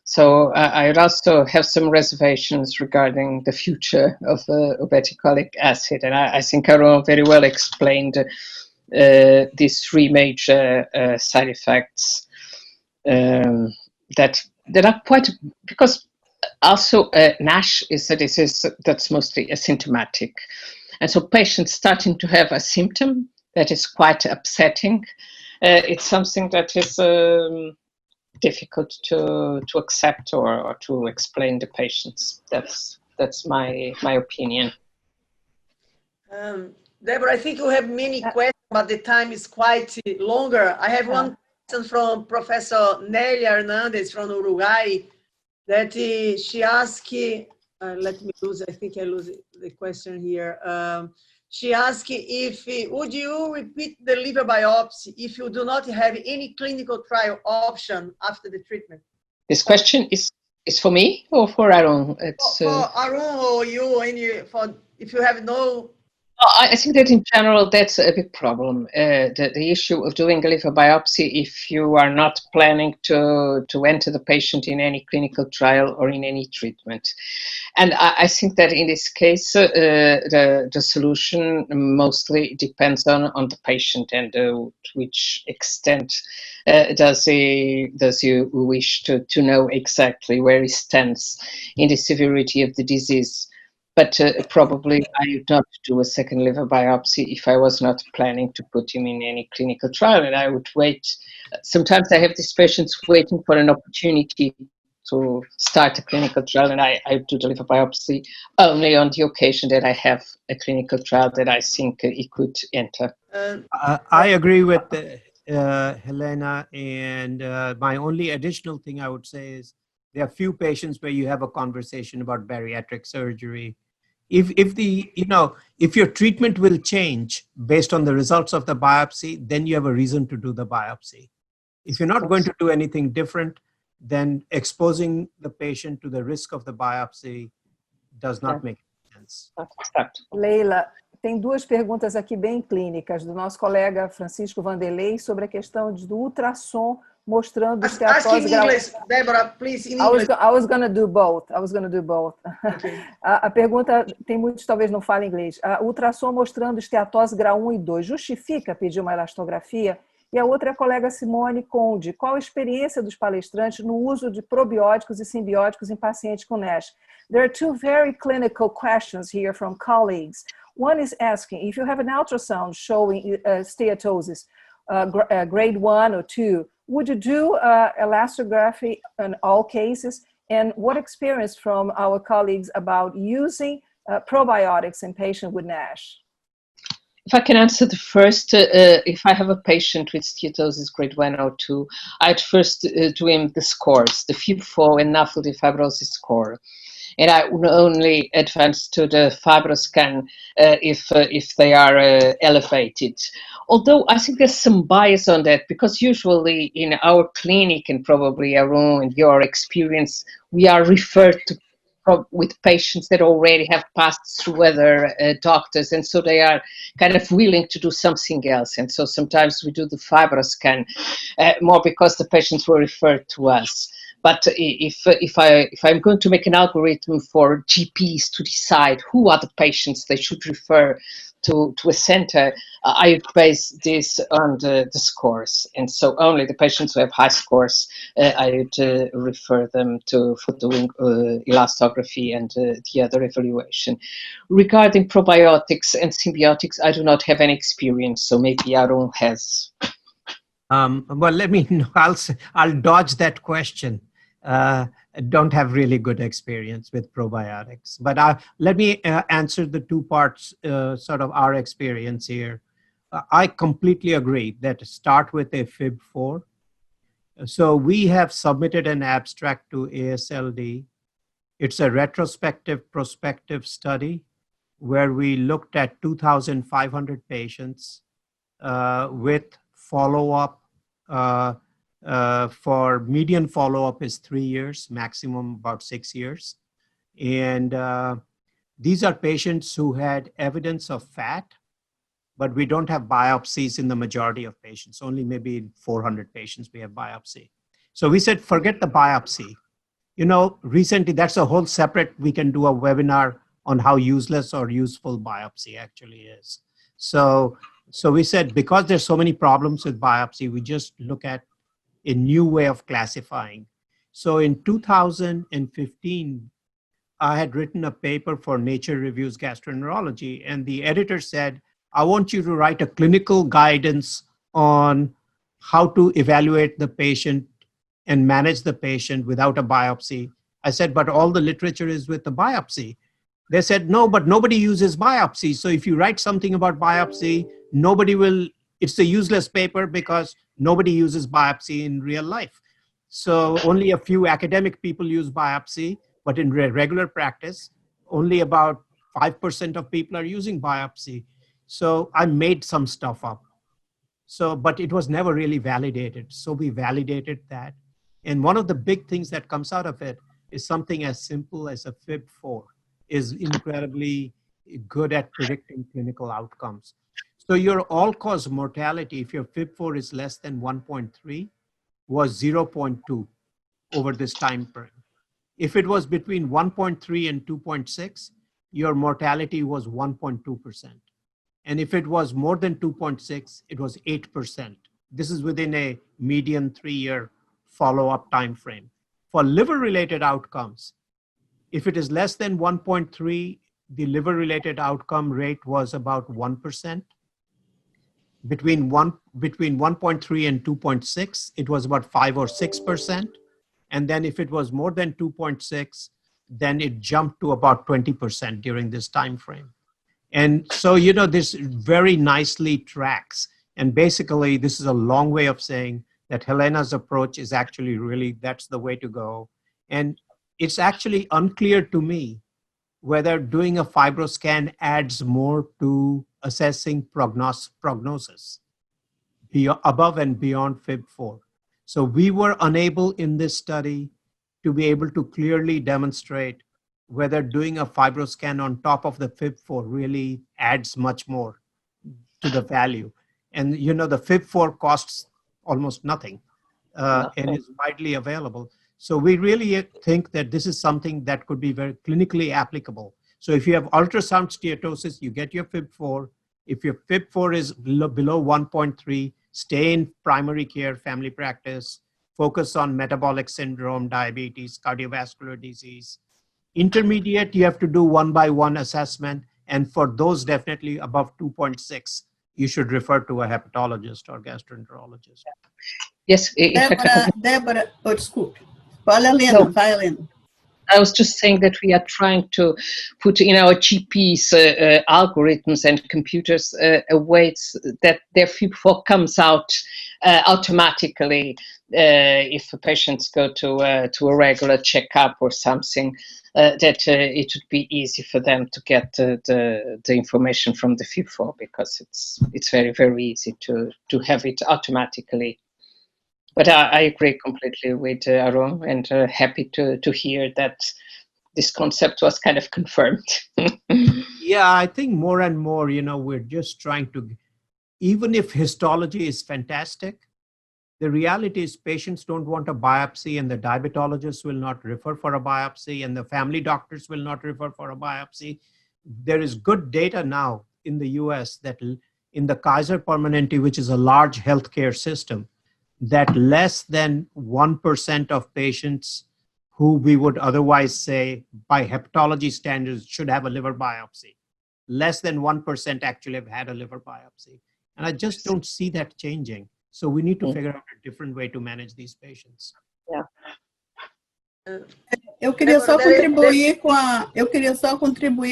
So I would also have some reservations regarding the future of obeticholic acid. And I think Aaron very well explained these three major side effects that are quite, because also NASH is a disease that's mostly asymptomatic. And so patients starting to have a symptom that is quite upsetting, it's something that is difficult to accept or to explain to patients. That's my opinion. Deborah, I think you have many questions, but the time is quite longer. I have one question from Professor Nelia Hernandez from Uruguay, that she asked, let me lose, I think I lose the question here. She asked if, would you repeat the liver biopsy if you do not have any clinical trial option after the treatment? This question is for me or for Aaron? It's, for Aaron or you, if you have no... I think that in general, that's a big problem. The issue of doing a liver biopsy if you are not planning to enter the patient in any clinical trial or in any treatment. And I think that in this case, the solution mostly depends on the patient and to which extent does he wish to know exactly where he stands in the severity of the disease. But probably I would not do a second liver biopsy if I was not planning to put him in any clinical trial, and I would wait. Sometimes I have these patients waiting for an opportunity to start a clinical trial, and I do the liver biopsy only on the occasion that I have a clinical trial that I think he could enter. I agree with Helena, and my only additional thing I would say is there are few patients where you have a conversation about bariatric surgery. if your treatment will change based on the results of the biopsy, then you have a reason to do the biopsy. If you're not going to do anything different, then exposing the patient to the risk of the biopsy does not make sense. Leila, tem duas perguntas aqui bem clínicas do nosso colega Francisco Vanderlei sobre a questão do ultrassom mostrando esteatose grau... Débora, please, in English. I was going to do both. Okay. A pergunta, tem muitos talvez não falem inglês. A ultrassom mostrando esteatose grau 1 e 2 justifica pedir uma elastografia? E a outra é a colega Simone Conde. Qual a experiência dos palestrantes no uso de probióticos e simbióticos em pacientes com NASH? There are two very clinical questions here from colleagues. One is asking, if you have an ultrasound showing steatosis, grade 1 or 2, would you do elastography in all cases? And what experience from our colleagues about using probiotics in patients with NASH? If I can answer the first, if I have a patient with steatosis grade 1 or 2, I'd first do him the scores, the FIB-4 and NAFLD fibrosis score. And I would only advance to the FibroScan if they are elevated. Although I think there's some bias on that, because usually in our clinic and probably Arun and your experience, we are referred to with patients that already have passed through other doctors, and so they are kind of willing to do something else. And so sometimes we do the FibroScan more because the patients were referred to us. But if I'm going to make an algorithm for GPs to decide who are the patients they should refer to a center, I would base this on the scores. And so only the patients who have high scores, I would refer them for doing elastography and the other evaluation. Regarding probiotics and symbiotics, I do not have any experience, so maybe Arun has. Well, let me know. I'll dodge that question. Don't have really good experience with probiotics, but let me answer the two parts, sort of our experience here. I completely agree that start with a FIB-4. So we have submitted an abstract to AASLD. It's a retrospective prospective study where we looked at 2,500 patients with follow-up. For median follow-up is 3 years, maximum about 6 years. And these are patients who had evidence of fat, but we don't have biopsies in the majority of patients. Only maybe 400 patients we have biopsy. So we said, forget the biopsy. You know, recently, that's a whole separate, we can do a webinar on how useless or useful biopsy actually is. So we said, because there's so many problems with biopsy, we just look at a new way of classifying. So in 2015, I had written a paper for Nature Reviews Gastroenterology, and the editor said, I want you to write a clinical guidance on how to evaluate the patient and manage the patient without a biopsy. I said, but all the literature is with the biopsy. They said, no, but nobody uses biopsy. So if you write something about biopsy, nobody will, it's a useless paper because nobody uses biopsy in real life. So only a few academic people use biopsy, but in regular practice, only about 5% of people are using biopsy. So I made some stuff up. So, but it was never really validated. So we validated that. And one of the big things that comes out of it is something as simple as a FIB-4 is incredibly good at predicting clinical outcomes. So your all-cause mortality, if your FIB-4 is less than 1.3, was 0.2 over this time frame. If it was between 1.3 and 2.6, your mortality was 1.2%. And if it was more than 2.6, it was 8%. This is within a median 3-year follow-up time frame. For liver-related outcomes, if it is less than 1.3, the liver-related outcome rate was about 1%. Between 1.3 and 2.6, it was about 5 or 6%. And then if it was more than 2.6, then it jumped to about 20% during this time frame. And so, you know, this very nicely tracks. And basically, this is a long way of saying that Helena's approach is actually really, that's the way to go. And it's actually unclear to me whether doing a fibroscan adds more to assessing prognosis above and beyond FIB4. So we were unable in this study to be able to clearly demonstrate whether doing a fibroscan on top of the FIB4 really adds much more to the value. And you know, the FIB4 costs almost nothing and is widely available. So we really think that this is something that could be very clinically applicable. So if you have ultrasound steatosis, you get your FIB4. If your FIB4 is below 1.3, stay in primary care, family practice, focus on metabolic syndrome, diabetes, cardiovascular disease. Intermediate, you have to do one-by-one assessment. And for those definitely above 2.6, you should refer to a hepatologist or gastroenterologist. Yes. Débora, desculpe. Fala, Helena, vai, Helena. I was just saying that we are trying to put in our GPs algorithms and computers weights that their FIB4 comes out automatically if the patients go to a regular checkup or something. That it would be easy for them to get the information from the FIB4 because it's very, very easy to have it automatically. But I agree completely with Arun and happy to hear that this concept was kind of confirmed. Yeah, I think more and more, you know, we're just trying to, even if histology is fantastic, the reality is patients don't want a biopsy and the diabetologists will not refer for a biopsy and the family doctors will not refer for a biopsy. There is good data now in the US that in the Kaiser Permanente, which is a large healthcare system, that less than 1% of patients who we would otherwise say by hepatology standards should have a liver biopsy. Less than 1% actually have had a liver biopsy. And I just don't see that changing. So we need to figure out a different way to manage these patients. Yeah. Eu queria só contribuir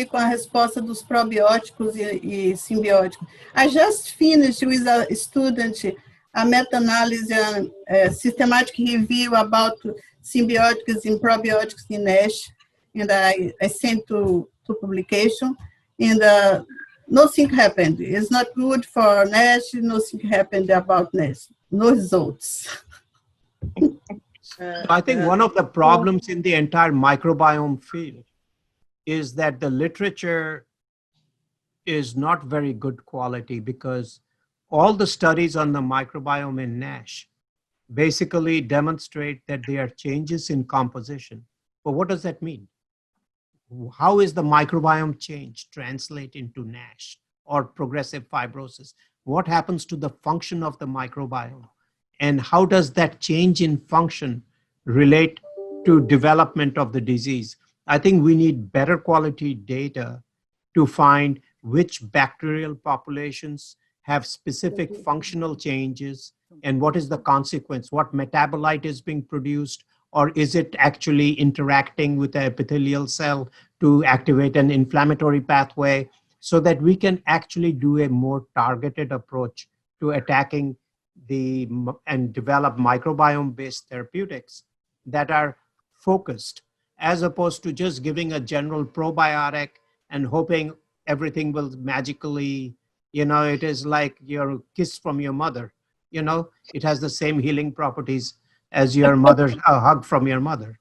com a resposta dos probióticos e simbióticos. I just finished with a student a meta-analysis and systematic review about symbiotics and probiotics in NASH, and I sent to publication, and nothing happened. It's not good for NASH, nothing happened about NASH, no results. I think one of the problems in the entire microbiome field is that the literature is not very good quality because all the studies on the microbiome in NASH basically demonstrate that there are changes in composition. But what does that mean? How is the microbiome change translate into NASH or progressive fibrosis? What happens to the function of the microbiome? And how does that change in function relate to development of the disease? I think we need better quality data to find which bacterial populations have specific functional changes and what is the consequence, what metabolite is being produced, or is it actually interacting with the epithelial cell to activate an inflammatory pathway, so that we can actually do a more targeted approach to attacking and develop microbiome-based therapeutics that are focused, as opposed to just giving a general probiotic and hoping everything will magically, you know, it is like your kiss from your mother. You know, it has the same healing properties as your mother's hug from your mother.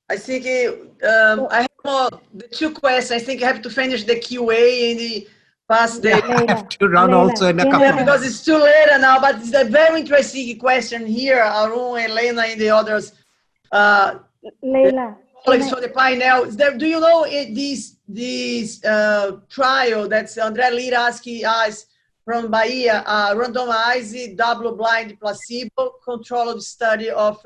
I think I have the two questions. I think I have to finish the QA and pass the... I have to run also in a couple of because it's too late now, but it's a very interesting question here, Arun, Helena, and the others. Leila. Colleagues from the panel. Do you know this trial that André Lira asked us from Bahia, randomized, double-blind, placebo-controlled study of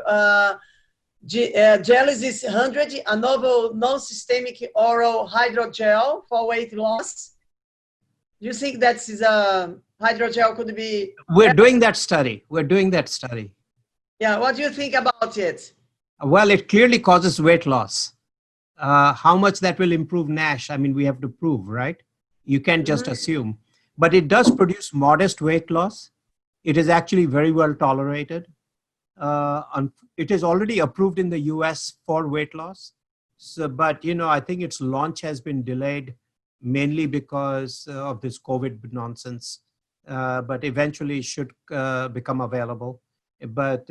Gelesis 100, a novel non-systemic oral hydrogel for weight loss? Do you think that is a hydrogel could be? We're doing that study. Yeah, what do you think about it? Well, it clearly causes weight loss. How much that will improve NASH, I mean, we have to prove, right? You can't just assume. But it does produce modest weight loss. It is actually very well tolerated. It is already approved in the US for weight loss. So, but, you know, I think its launch has been delayed mainly because of this COVID nonsense, but eventually it should become available. But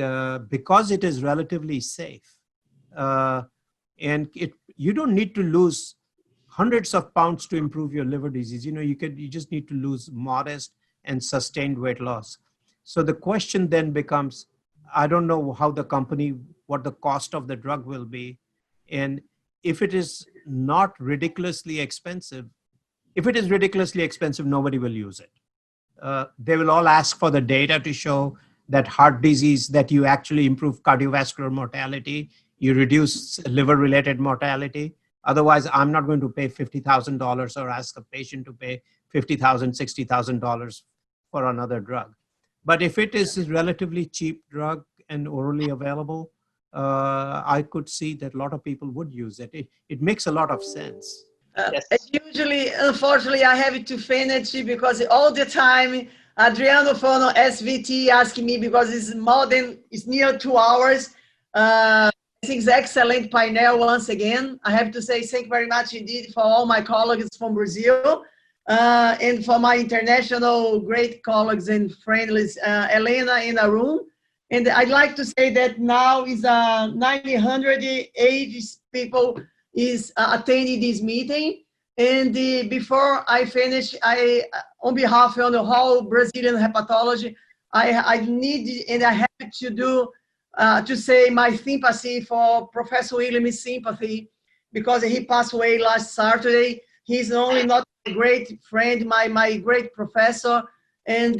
because it is relatively safe, and you don't need to lose hundreds of pounds to improve your liver disease. You know, you just need to lose modest and sustained weight loss. So the question then becomes, I don't know how the company, what the cost of the drug will be. And if it is not ridiculously expensive, if it is ridiculously expensive, nobody will use it. They will all ask for the data to show that heart disease, that you actually improve cardiovascular mortality, you reduce liver-related mortality. Otherwise, I'm not going to pay $50,000 or ask a patient to pay $50,000, $60,000 for another drug. But if it is a relatively cheap drug and orally available, I could see that a lot of people would use it. It makes a lot of sense. Yes. Usually, unfortunately, I have to finish because all the time, Adriano Fono, SVT, asking me because it's near 2 hours. I think it's excellent panel once again. I have to say thank you very much indeed for all my colleagues from Brazil and for my international great colleagues and friends, Elena and Arun. And I'd like to say that now is 980 people is attending this meeting. And before I finish, on behalf of the whole Brazilian hepatology, I need and I have to do to say my sympathy for Professor Williams' sympathy because he passed away last Saturday. He's only not a great friend, my great professor, and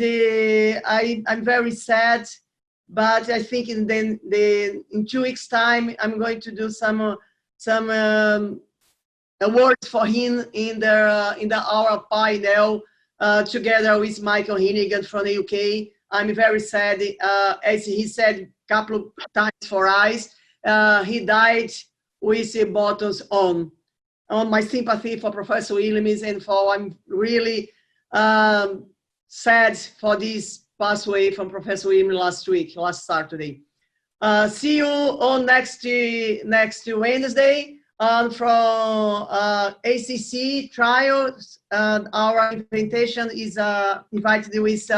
I'm very sad. But I think in 2 weeks' time, I'm going to do some awards for him in the our panel together with Michael Hennigan from the UK. I'm very sad, as he said a couple of times for us, he died with the buttons on. My sympathy for Professor Williams and I'm really sad for this pass away from Professor Williams last Saturday. See you on next Wednesday. From ACC trials, our invitation is invited with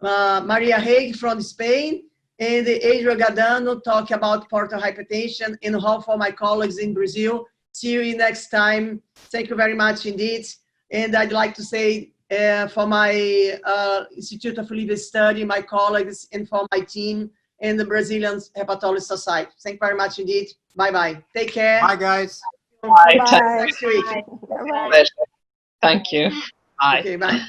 Maria Haig from Spain and Adrian Gadano talk about portal hypertension and how for my colleagues in Brazil. See you next time. Thank you very much indeed. And I'd like to say for my Institute of Liver Study, my colleagues, and for my team and the Brazilian Hepatology Society. Thank you very much indeed. Bye-bye. Take care. Bye, guys. Bye. Next week. Thank you. Bye. Okay, bye.